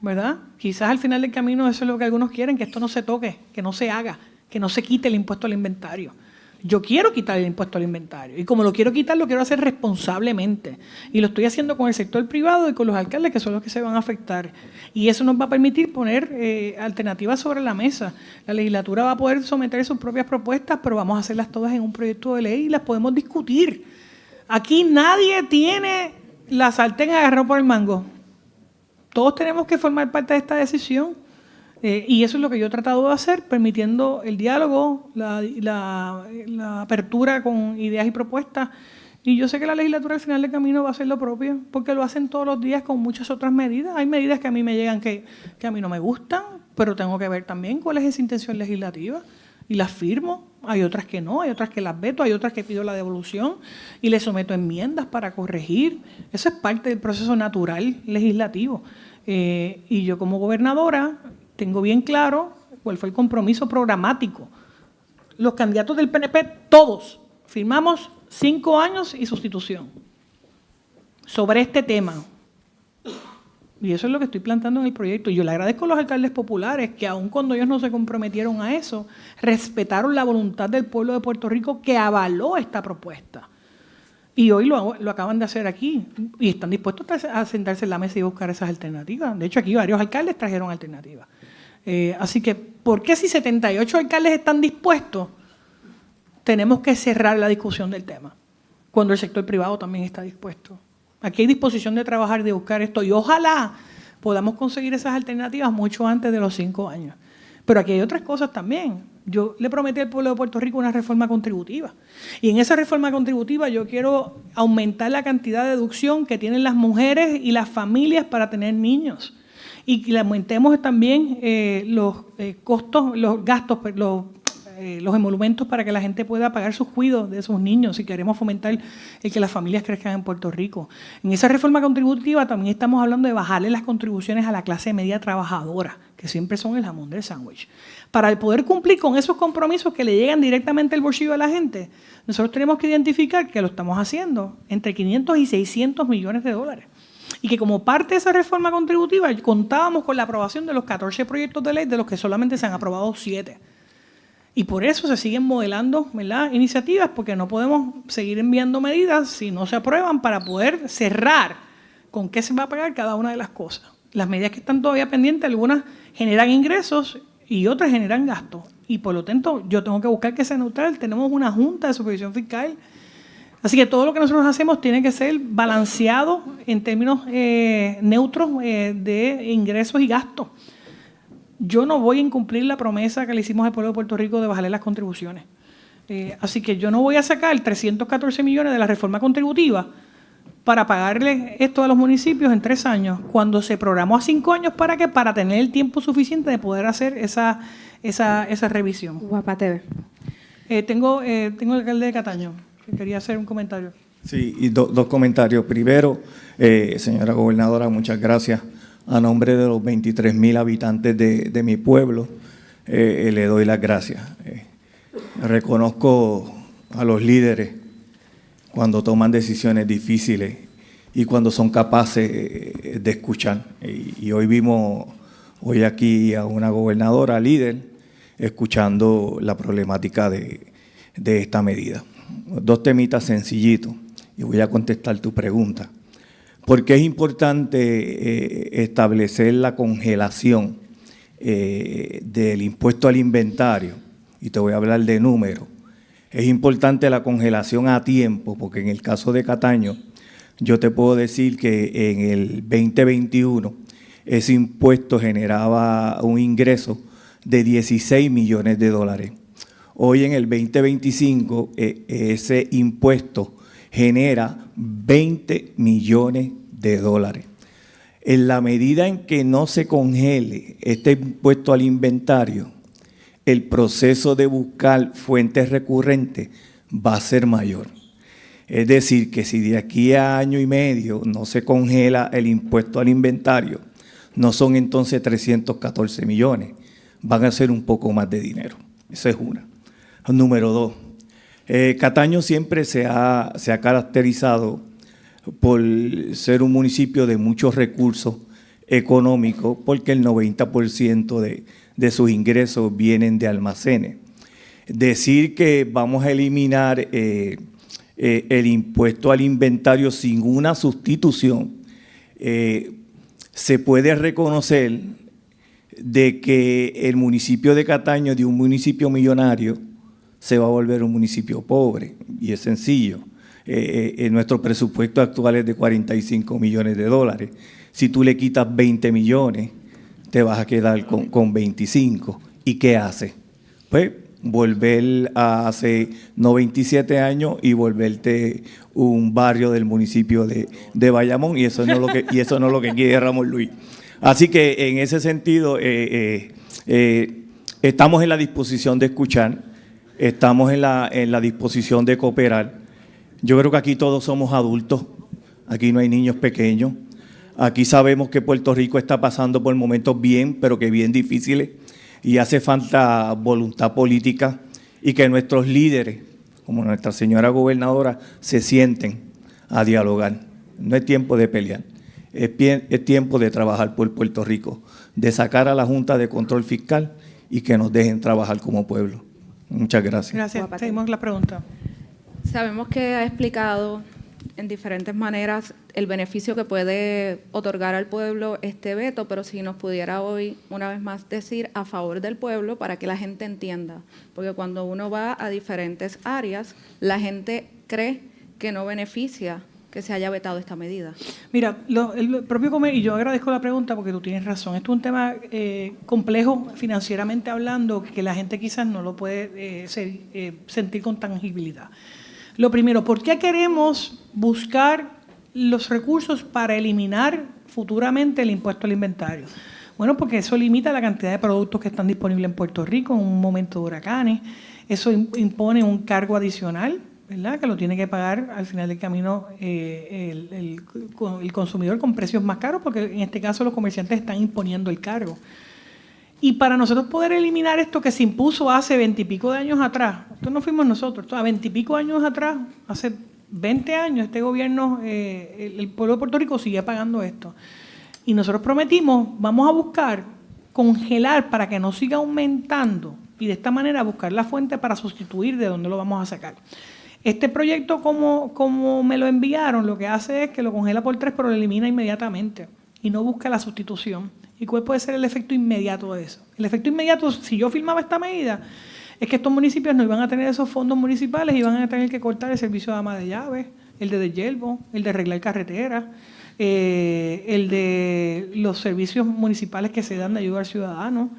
¿verdad? Quizás al final del camino eso es lo que algunos quieren, que esto no se toque, que no se haga, que no se quite el impuesto al inventario. Yo quiero quitar el impuesto al inventario y como lo quiero quitar, lo quiero hacer responsablemente. Y lo estoy haciendo con el sector privado y con los alcaldes, que son los que se van a afectar. Y eso nos va a permitir poner alternativas sobre la mesa. La legislatura va a poder someter sus propias propuestas, pero vamos a hacerlas todas en un proyecto de ley y las podemos discutir. Aquí nadie tiene la sartén agarrada por el mango. Todos tenemos que formar parte de esta decisión. Y eso es lo que yo he tratado de hacer, permitiendo el diálogo, la apertura con ideas y propuestas. Y yo sé que la legislatura al final del camino va a hacer lo propio, porque lo hacen todos los días con muchas otras medidas. Hay medidas que a mí me llegan que a mí no me gustan, pero tengo que ver también cuál es esa intención legislativa. Y las firmo. Hay otras que no, hay otras que las veto, hay otras que pido la devolución y le someto enmiendas para corregir. Eso es parte del proceso natural legislativo. Y yo como gobernadora tengo bien claro cuál fue el compromiso programático. Los candidatos del PNP, todos, firmamos 5 años y sustitución sobre este tema. Y eso es lo que estoy planteando en el proyecto. Y yo le agradezco a los alcaldes populares que aun cuando ellos no se comprometieron a eso, respetaron la voluntad del pueblo de Puerto Rico que avaló esta propuesta. Y hoy lo acaban de hacer aquí y están dispuestos a sentarse en la mesa y buscar esas alternativas. De hecho, aquí varios alcaldes trajeron alternativas. Así que, ¿por qué si 78 alcaldes están dispuestos, tenemos que cerrar la discusión del tema? Cuando el sector privado también está dispuesto. Aquí hay disposición de trabajar y de buscar esto. Y ojalá podamos conseguir esas alternativas mucho antes de los 5 años. Pero aquí hay otras cosas también. Yo le prometí al pueblo de Puerto Rico una reforma contributiva. Y en esa reforma contributiva yo quiero aumentar la cantidad de deducción que tienen las mujeres y las familias para tener niños. Y que le aumentemos también los costos, los gastos, los emolumentos para que la gente pueda pagar sus cuidados de sus niños si queremos fomentar el que las familias crezcan en Puerto Rico. En esa reforma contributiva también estamos hablando de bajarle las contribuciones a la clase media trabajadora, que siempre son el jamón del sándwich. Para poder cumplir con esos compromisos que le llegan directamente al bolsillo a la gente, nosotros tenemos que identificar que lo estamos haciendo entre 500 y 600 millones de dólares. Y que como parte de esa reforma contributiva contábamos con la aprobación de los 14 proyectos de ley, de los que solamente se han aprobado 7. Y por eso se siguen modelando, ¿verdad?, iniciativas, porque no podemos seguir enviando medidas si no se aprueban para poder cerrar con qué se va a pagar cada una de las cosas. Las medidas que están todavía pendientes, algunas generan ingresos y otras generan gastos. Y por lo tanto, yo tengo que buscar que sea neutral. Tenemos una junta de supervisión fiscal. Así que todo lo que nosotros hacemos tiene que ser balanceado en términos neutros de ingresos y gastos. Yo no voy a incumplir la promesa que le hicimos al pueblo de Puerto Rico de bajarle las contribuciones. Así que yo no voy a sacar 314 millones de la reforma contributiva para pagarle esto a los municipios en 3 años, cuando se programó a 5 años. ¿Para qué? Para tener el tiempo suficiente de poder hacer esa revisión. Guapa TV. Tengo el alcalde de Cataño, que quería hacer un comentario. Sí, y dos comentarios. Primero, señora gobernadora, muchas gracias. A nombre de los 23,000 habitantes de mi pueblo, le doy las gracias. Reconozco a los líderes cuando toman decisiones difíciles y cuando son capaces de escuchar. Y hoy vimos aquí a una gobernadora líder escuchando la problemática de esta medida. 2 temitas sencillitos y voy a contestar tu pregunta. ¿Por qué es importante establecer la congelación del impuesto al inventario? Y te voy a hablar de números. Es importante la congelación a tiempo, porque en el caso de Cataño yo te puedo decir que en el 2021 ese impuesto generaba un ingreso de 16 millones de dólares. Hoy en el 2025 ese impuesto genera 20 millones de dólares. En la medida en que no se congele este impuesto al inventario, el proceso de buscar fuentes recurrentes va a ser mayor. Es decir, que si de aquí a año y medio no se congela el impuesto al inventario, no son entonces 314 millones, van a ser un poco más de dinero. Esa es una. Número dos, Cataño siempre se ha caracterizado por ser un municipio de muchos recursos económicos, porque el 90% de sus ingresos vienen de almacenes. Decir que vamos a eliminar el impuesto al inventario sin una sustitución, se puede reconocer de que el municipio de Cataño, de un municipio millonario, se va a volver un municipio pobre, y es sencillo. Nuestro presupuesto actual es de 45 millones de dólares. Si tú le quitas 20 millones, te vas a quedar con 25. ¿Y qué hace? Pues volver a hace 97 años y volverte un barrio del municipio de Bayamón, y eso no es lo que quiere Ramón Luis. Así que en ese sentido estamos en la disposición de escuchar, estamos en la disposición de cooperar. Yo creo que aquí todos somos adultos, aquí no hay niños pequeños, aquí sabemos que Puerto Rico está pasando por momentos bien, pero que bien difíciles, y hace falta voluntad política y que nuestros líderes, como nuestra señora gobernadora, se sienten a dialogar. No es tiempo de pelear, es tiempo de trabajar por Puerto Rico, de sacar a la Junta de Control Fiscal y que nos dejen trabajar como pueblo. Muchas gracias. Gracias. Seguimos la pregunta. Sabemos que ha explicado en diferentes maneras el beneficio que puede otorgar al pueblo este veto, pero si nos pudiera hoy, una vez más, decir a favor del pueblo para que la gente entienda, porque cuando uno va a diferentes áreas, la gente cree que no beneficia que se haya vetado esta medida. Mira, el propio comer, y yo agradezco la pregunta porque tú tienes razón, esto es un tema complejo financieramente hablando, que la gente quizás no lo puede sentir con tangibilidad. Lo primero, ¿por qué queremos buscar los recursos para eliminar futuramente el impuesto al inventario? Bueno, porque eso limita la cantidad de productos que están disponibles en Puerto Rico en un momento de huracanes. Eso impone un cargo adicional, ¿verdad?, que lo tiene que pagar al final del camino el consumidor con precios más caros, porque en este caso los comerciantes están imponiendo el cargo. Y para nosotros poder eliminar esto que se impuso hace 20 y pico de años atrás, esto no fuimos nosotros, esto a 20 y pico años atrás, hace 20 años, este gobierno, el pueblo de Puerto Rico sigue pagando esto. Y nosotros prometimos, vamos a buscar congelar para que no siga aumentando y de esta manera buscar la fuente para sustituir de dónde lo vamos a sacar. Este proyecto, como me lo enviaron, lo que hace es que lo congela por 3, pero lo elimina inmediatamente y no busca la sustitución. ¿Y cuál puede ser el efecto inmediato de eso? El efecto inmediato, si yo firmaba esta medida, es que estos municipios no iban a tener esos fondos municipales y iban a tener que cortar el servicio de ama de llaves, el de deshiervo, el de arreglar carreteras, el de los servicios municipales que se dan de ayuda al ciudadano.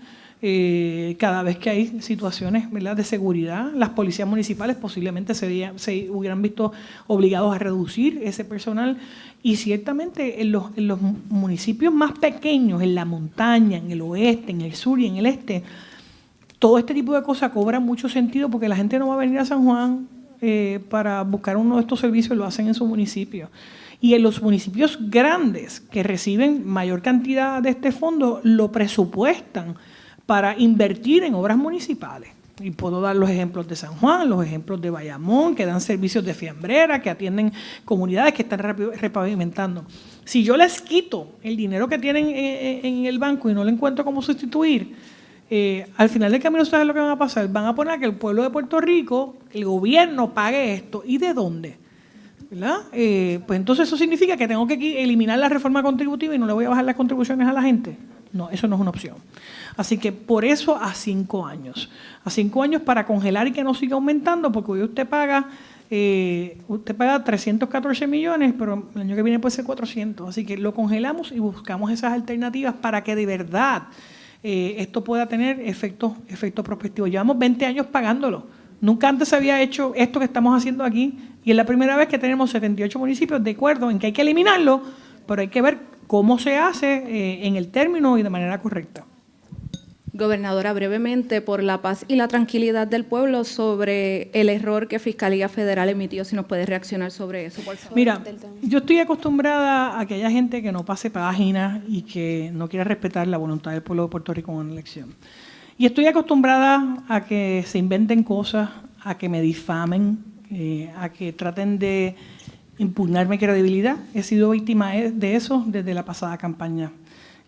Cada vez que hay situaciones, ¿verdad?, de seguridad, las policías municipales posiblemente se hubieran visto obligados a reducir ese personal, y ciertamente en los municipios más pequeños, en la montaña, en el oeste, en el sur y en el este, todo este tipo de cosas cobra mucho sentido porque la gente no va a venir a San Juan para buscar uno de estos servicios, lo hacen en su municipio. Y en los municipios grandes que reciben mayor cantidad de este fondo, lo presupuestan para invertir en obras municipales. Y puedo dar los ejemplos de San Juan, los ejemplos de Bayamón, que dan servicios de fiambrera, que atienden comunidades que están repavimentando. Si yo les quito el dinero que tienen en el banco y no le encuentro cómo sustituir, al final del camino, ¿sabes lo que van a pasar? Van a poner que el pueblo de Puerto Rico, el gobierno, pague esto. ¿Y de dónde? ¿Verdad? Pues entonces eso significa que tengo que eliminar la reforma contributiva y no le voy a bajar las contribuciones a la gente. No, eso no es una opción. Así que por eso a 5 años. A 5 años para congelar y que no siga aumentando, porque hoy usted paga usted paga 314 millones, pero el año que viene puede ser 400. Así que lo congelamos y buscamos esas alternativas para que de verdad esto pueda tener efectos prospectivos. Llevamos 20 años pagándolo. Nunca antes se había hecho esto que estamos haciendo aquí y es la primera vez que tenemos 78 municipios de acuerdo en que hay que eliminarlo, pero hay que ver cómo se hace en el término y de manera correcta. Gobernadora, brevemente, por la paz y la tranquilidad del pueblo, sobre el error que Fiscalía Federal emitió, si nos puede reaccionar sobre eso, por favor. Mira, yo estoy acostumbrada a que haya gente que no pase páginas y que no quiera respetar la voluntad del pueblo de Puerto Rico en una elección. Y estoy acostumbrada a que se inventen cosas, a que me difamen, a que traten de impugnar mi credibilidad. He sido víctima de eso desde la pasada campaña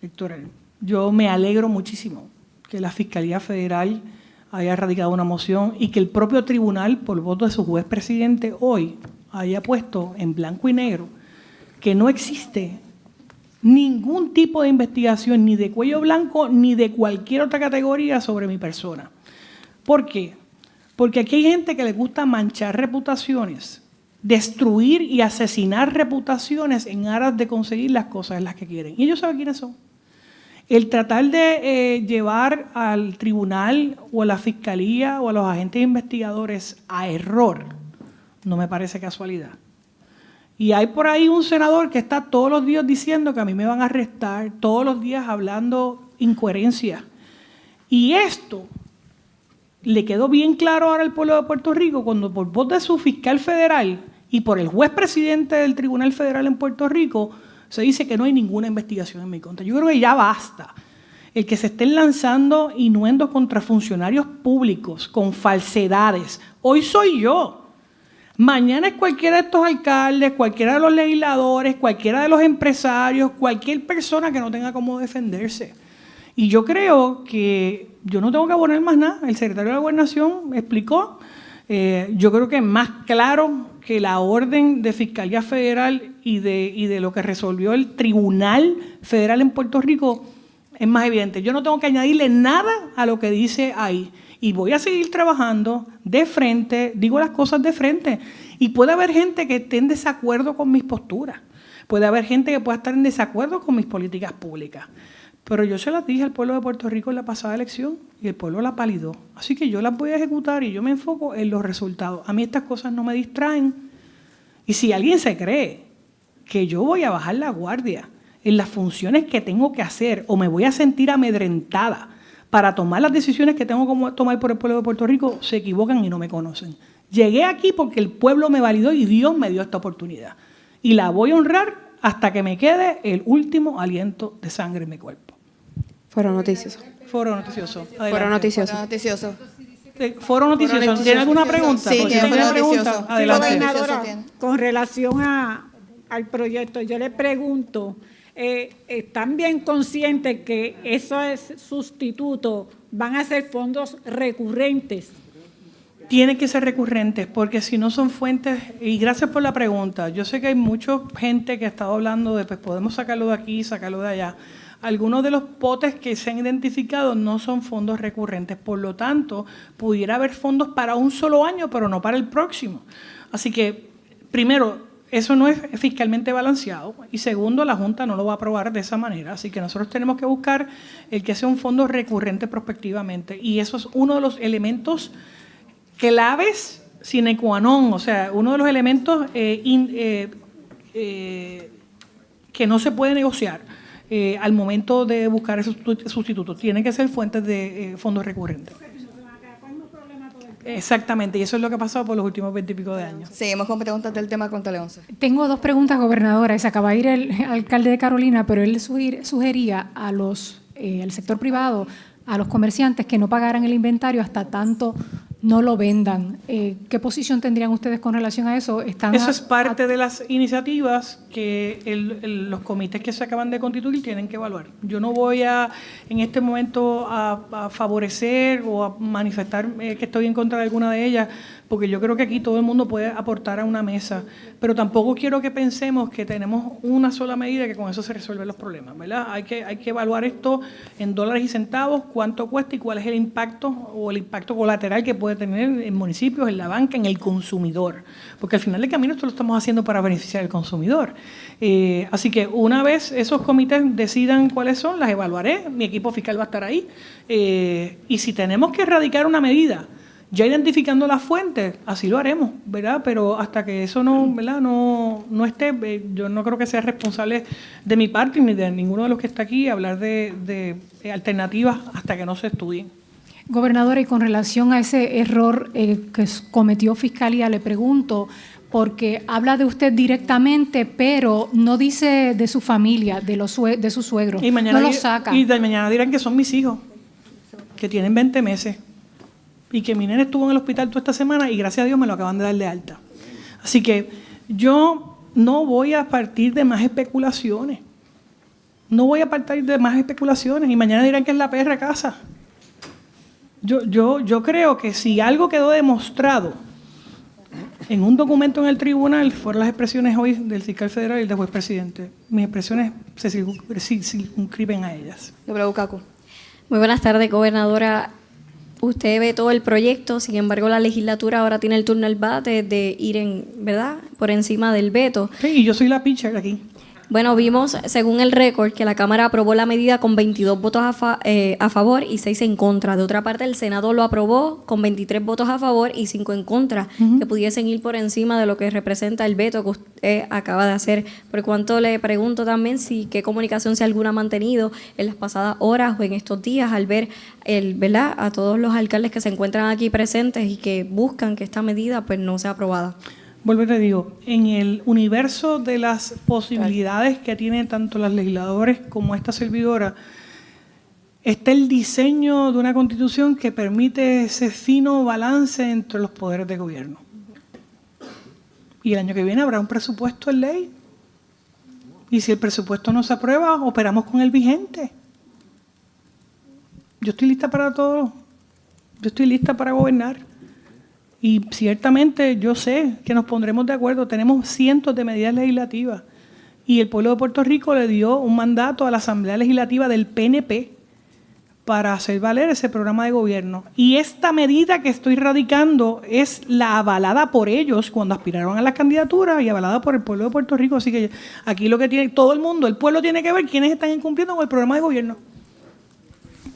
electoral. Yo me alegro muchísimo que la Fiscalía Federal haya radicado una moción y que el propio tribunal, por voto de su juez presidente, hoy haya puesto en blanco y negro que no existe ningún tipo de investigación, ni de cuello blanco, ni de cualquier otra categoría sobre mi persona. ¿Por qué? Porque aquí hay gente que le gusta manchar reputaciones, destruir y asesinar reputaciones en aras de conseguir las cosas en las que quieren. Y ellos saben quiénes son. El tratar de llevar al tribunal o a la fiscalía o a los agentes investigadores a error no me parece casualidad. Y hay por ahí un senador que está todos los días diciendo que a mí me van a arrestar, todos los días hablando incoherencias. Y esto le quedó bien claro ahora al pueblo de Puerto Rico cuando por voz de su fiscal federal y por el juez presidente del Tribunal Federal en Puerto Rico se dice que no hay ninguna investigación en mi contra. Yo creo que ya basta. El que se estén lanzando innuendos contra funcionarios públicos con falsedades. Hoy soy yo. Mañana es cualquiera de estos alcaldes, cualquiera de los legisladores, cualquiera de los empresarios, cualquier persona que no tenga cómo defenderse. Y yo creo que yo no tengo que abonar más nada. El secretario de la Gobernación explicó. Yo creo que es más claro que la orden de Fiscalía Federal y de lo que resolvió el Tribunal Federal en Puerto Rico es más evidente. Yo no tengo que añadirle nada a lo que dice ahí. Y voy a seguir trabajando de frente, digo las cosas de frente. Y puede haber gente que esté en desacuerdo con mis posturas. Puede haber gente que pueda estar en desacuerdo con mis políticas públicas. Pero yo se las dije al pueblo de Puerto Rico en la pasada elección y el pueblo la validó. Así que yo las voy a ejecutar y yo me enfoco en los resultados. A mí estas cosas no me distraen. Y si alguien se cree que yo voy a bajar la guardia en las funciones que tengo que hacer o me voy a sentir amedrentada para tomar las decisiones que tengo que tomar por el pueblo de Puerto Rico, se equivocan y no me conocen. Llegué aquí porque el pueblo me validó y Dios me dio esta oportunidad. Y la voy a honrar hasta que me quede el último aliento de sangre en mi cuerpo. Foro noticioso. Foro noticioso. Adelante. Foro noticioso. Foro noticioso. Foro noticioso. ¿Tiene alguna pregunta? Sí, tiene alguna pregunta. Adelante. Sí, gobernadora, con relación al proyecto, yo le pregunto, ¿están bien conscientes que esos sustitutos van a ser fondos recurrentes? Tienen que ser recurrentes, porque si no son fuentes, y gracias por la pregunta, yo sé que hay mucha gente que ha estado hablando de, pues podemos sacarlo de aquí, sacarlo de allá. Algunos de los potes que se han identificado no son fondos recurrentes, por lo tanto, pudiera haber fondos para un solo año, pero no para el próximo. Así que, primero, eso no es fiscalmente balanceado, y segundo, la Junta no lo va a aprobar de esa manera, así que nosotros tenemos que buscar el que sea un fondo recurrente prospectivamente, y eso es uno de los elementos claves sine qua non, o sea, uno de los elementos que no se puede negociar al momento de buscar esos sustitutos. Tienen que ser fuentes de fondos recurrentes. Exactamente, y eso es lo que ha pasado por los últimos 20 y pico de años. Seguimos con preguntas del tema con Tele11. Tengo dos preguntas, gobernadora. Se acaba de ir el alcalde de Carolina, pero él sugería a al sector privado, a los comerciantes, que no pagaran el inventario hasta tanto no lo vendan. ¿Qué posición tendrían ustedes con relación a eso? Eso es parte de las iniciativas que los comités que se acaban de constituir tienen que evaluar. Yo no voy en este momento a favorecer o a manifestar que estoy en contra de alguna de ellas, porque yo creo que aquí todo el mundo puede aportar a una mesa, pero tampoco quiero que pensemos que tenemos una sola medida que con eso se resuelven los problemas, ¿verdad? Hay que evaluar esto en dólares y centavos, cuánto cuesta y cuál es el impacto o el impacto colateral que puede puede tener en municipios, en la banca, en el consumidor. Porque al final del camino esto lo estamos haciendo para beneficiar al consumidor. Así que una vez esos comités decidan cuáles son, las evaluaré, mi equipo fiscal va a estar ahí. Y si tenemos que erradicar una medida, ya identificando las fuentes, así lo haremos, ¿verdad? Pero hasta que eso no, ¿verdad? No esté, yo no creo que sea responsable de mi parte ni de ninguno de los que está aquí hablar de alternativas hasta que no se estudien. Gobernadora, y con relación a ese error que cometió Fiscalía, le pregunto, porque habla de usted directamente, pero no dice de su familia, de su suegro, y mañana no lo saca. Y de mañana dirán que son mis hijos, que tienen 20 meses. Y que mi nene estuvo en el hospital toda esta semana y gracias a Dios me lo acaban de dar de alta. Así que yo no voy a partir de más especulaciones. No voy a partir de más especulaciones y mañana dirán que es la perra casa. Yo creo que si algo quedó demostrado en un documento en el tribunal, fueron las expresiones hoy del fiscal federal y del juez presidente. Mis expresiones se circunscriben a ellas. Muy buenas tardes, gobernadora. Usted ve todo el proyecto, sin embargo la legislatura ahora tiene el turno al bate de ir ¿verdad?, por encima del veto. Sí, y yo soy la pitcher aquí. Bueno, vimos, según el récord, que la Cámara aprobó la medida con 22 votos a favor y 6 en contra. De otra parte, el Senado lo aprobó con 23 votos a favor y 5 en contra, que pudiesen ir por encima de lo que representa el veto que usted acaba de hacer. Por cuanto le pregunto también qué comunicación si alguna ha mantenido en las pasadas horas o en estos días al ver ¿verdad?, a todos los alcaldes que se encuentran aquí presentes y que buscan que esta medida pues no sea aprobada. Vuelvo y te digo, en el universo de las posibilidades que tienen tanto los legisladores como esta servidora, está el diseño de una constitución que permite ese fino balance entre los poderes de gobierno. Y el año que viene habrá un presupuesto en ley. Y si el presupuesto no se aprueba, operamos con el vigente. Yo estoy lista para todo. Yo estoy lista para gobernar. Y ciertamente yo sé que nos pondremos de acuerdo. Tenemos cientos de medidas legislativas. Y el pueblo de Puerto Rico le dio un mandato a la Asamblea Legislativa del PNP para hacer valer ese programa de gobierno. Y esta medida que estoy radicando es la avalada por ellos cuando aspiraron a las candidaturas y avalada por el pueblo de Puerto Rico. Así que aquí lo que tiene todo el mundo, el pueblo tiene que ver quiénes están incumpliendo con el programa de gobierno.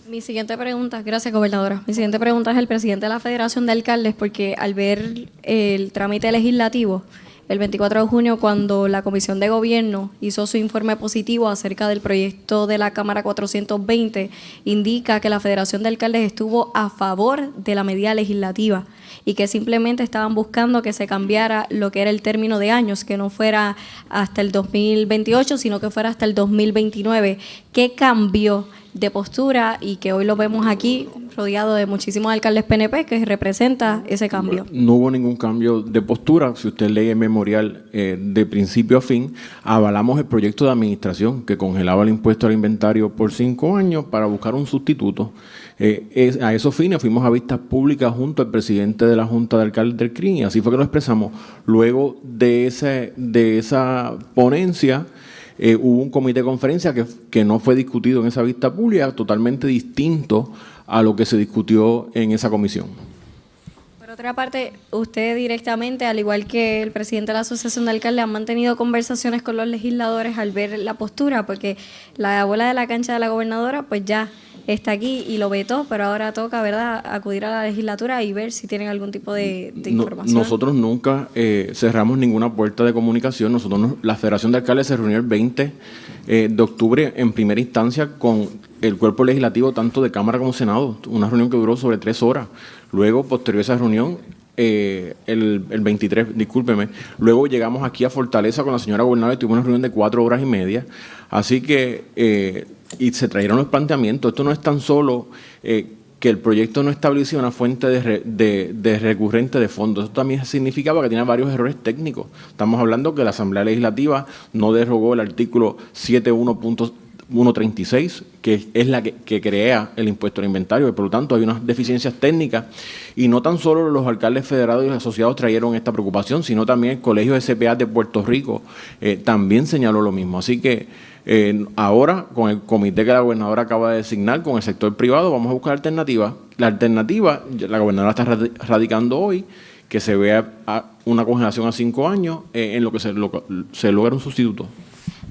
Mi siguiente pregunta, gracias gobernadora, mi siguiente pregunta es el presidente de la Federación de Alcaldes, porque al ver el trámite legislativo, el 24 de junio, cuando la Comisión de Gobierno hizo su informe positivo acerca del proyecto de la Cámara 420, indica que la Federación de Alcaldes estuvo a favor de la medida legislativa y que simplemente estaban buscando que se cambiara lo que era el término de años, que no fuera hasta el 2028, sino que fuera hasta el 2029. ¿Qué cambió de postura y que hoy lo vemos aquí rodeado de muchísimos alcaldes PNP que representa ese cambio? No hubo ningún cambio de postura. Si usted lee el memorial de principio a fin, avalamos el proyecto de administración que congelaba el impuesto al inventario por 5 años para buscar un sustituto. A esos fines fuimos a vistas públicas junto al presidente de la Junta de Alcaldes del CRIN y así fue que lo expresamos. Luego de esa ponencia, hubo un comité de conferencia que no fue discutido en esa vista pública, totalmente distinto a lo que se discutió en esa comisión. Por otra parte, usted directamente, al igual que el presidente de la Asociación de Alcaldes, han mantenido conversaciones con los legisladores al ver la postura, porque la bola de la cancha de la gobernadora pues ya está aquí y lo vetó, pero ahora toca, ¿verdad?, acudir a la legislatura y ver si tienen algún tipo de información. Nosotros nunca cerramos ninguna puerta de comunicación. La Federación de Alcaldes se reunió el 20 de octubre en primera instancia con el cuerpo legislativo tanto de Cámara como Senado, una reunión que duró sobre 3 horas. Luego, posterior a esa reunión, el 23, discúlpeme, luego llegamos aquí a Fortaleza con la señora gobernadora y tuvimos una reunión de 4 horas y media. Así que y se trajeron los planteamientos. Esto no es tan solo que el proyecto no establecía una fuente de recurrente de fondos. Esto también significaba que tenía varios errores técnicos. Estamos hablando que la Asamblea Legislativa no derogó el artículo 7.1 136, que es la que crea el impuesto al inventario, y por lo tanto hay unas deficiencias técnicas, y no tan solo los alcaldes federados y asociados trajeron esta preocupación, sino también el Colegio de CPA de Puerto Rico también señaló lo mismo. Así que ahora, con el comité que la gobernadora acaba de designar con el sector privado, vamos a buscar alternativas. La alternativa, la gobernadora está radicando hoy, que se vea una congelación a 5 años en lo que se logra un sustituto.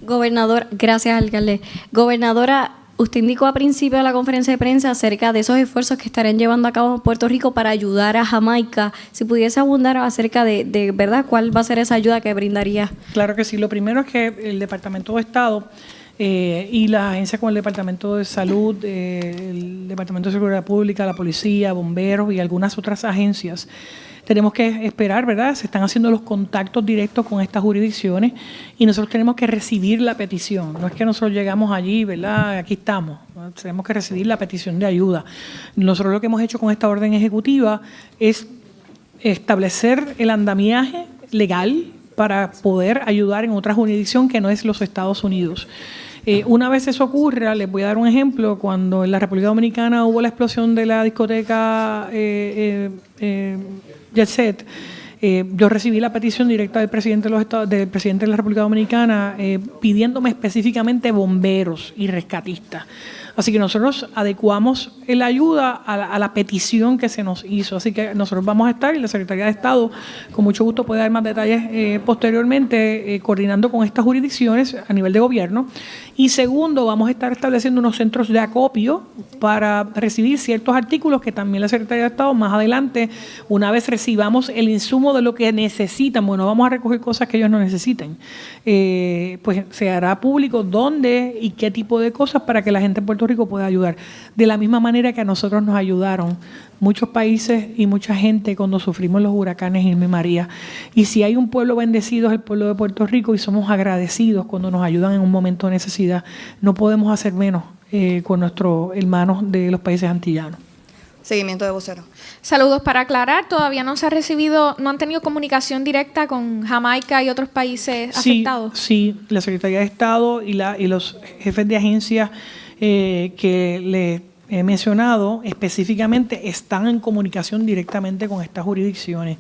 Gobernador, gracias, alcalde. Gobernadora, usted indicó a principio de la conferencia de prensa acerca de esos esfuerzos que estarían llevando a cabo en Puerto Rico para ayudar a Jamaica. Si pudiese abundar acerca de verdad, ¿cuál va a ser esa ayuda que brindaría? Claro que sí. Lo primero es que el Departamento de Estado y la agencia con el Departamento de Salud, el Departamento de Seguridad Pública, la Policía, Bomberos y algunas otras agencias, tenemos que esperar, ¿verdad? Se están haciendo los contactos directos con estas jurisdicciones y nosotros tenemos que recibir la petición. No es que nosotros llegamos allí, ¿verdad? Aquí estamos. Tenemos que recibir la petición de ayuda. Nosotros lo que hemos hecho con esta orden ejecutiva es establecer el andamiaje legal para poder ayudar en otra jurisdicción que no es los Estados Unidos. Una vez eso ocurra, les voy a dar un ejemplo. Cuando en la República Dominicana hubo la explosión de la discoteca Jet Set, yo recibí la petición directa del presidente de la República Dominicana pidiéndome específicamente bomberos y rescatistas. Así que nosotros adecuamos la ayuda a la petición que se nos hizo. Así que nosotros vamos a estar, y la Secretaría de Estado con mucho gusto puede dar más detalles posteriormente, coordinando con estas jurisdicciones a nivel de gobierno. Y segundo, vamos a estar estableciendo unos centros de acopio para recibir ciertos artículos que también la Secretaría de Estado más adelante, una vez recibamos el insumo de lo que necesitan, bueno, vamos a recoger cosas que ellos no necesiten, pues se hará público dónde y qué tipo de cosas para que la gente en Puerto Rico pueda ayudar. De la misma manera que a nosotros nos ayudaron muchos países y mucha gente cuando sufrimos los huracanes Irma y María. Y si hay un pueblo bendecido es el pueblo de Puerto Rico, y somos agradecidos cuando nos ayudan en un momento de necesidad. No podemos hacer menos con nuestros hermanos de los países antillanos. Seguimiento de vocero. Saludos. Para aclarar, todavía no se ha recibido, no han tenido comunicación directa con Jamaica y otros países afectados. Sí, la Secretaría de Estado y los jefes de agencias que le he mencionado específicamente están en comunicación directamente con estas jurisdicciones.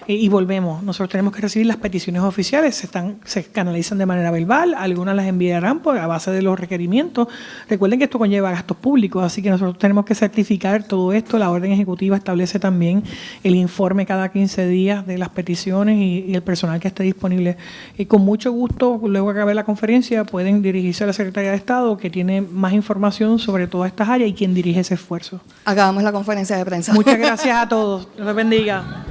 Y volvemos, nosotros tenemos que recibir las peticiones oficiales, se canalizan de manera verbal, algunas las enviarán a base de los requerimientos. Recuerden que esto conlleva gastos públicos, así que nosotros tenemos que certificar todo esto. La orden ejecutiva establece también el informe cada 15 días de las peticiones y el personal que esté disponible. Y con mucho gusto, luego que acabe la conferencia, pueden dirigirse a la Secretaría de Estado, que tiene más información sobre todas estas áreas y quien dirige ese esfuerzo. Acabamos la conferencia de prensa. Muchas gracias a todos. Dios les bendiga.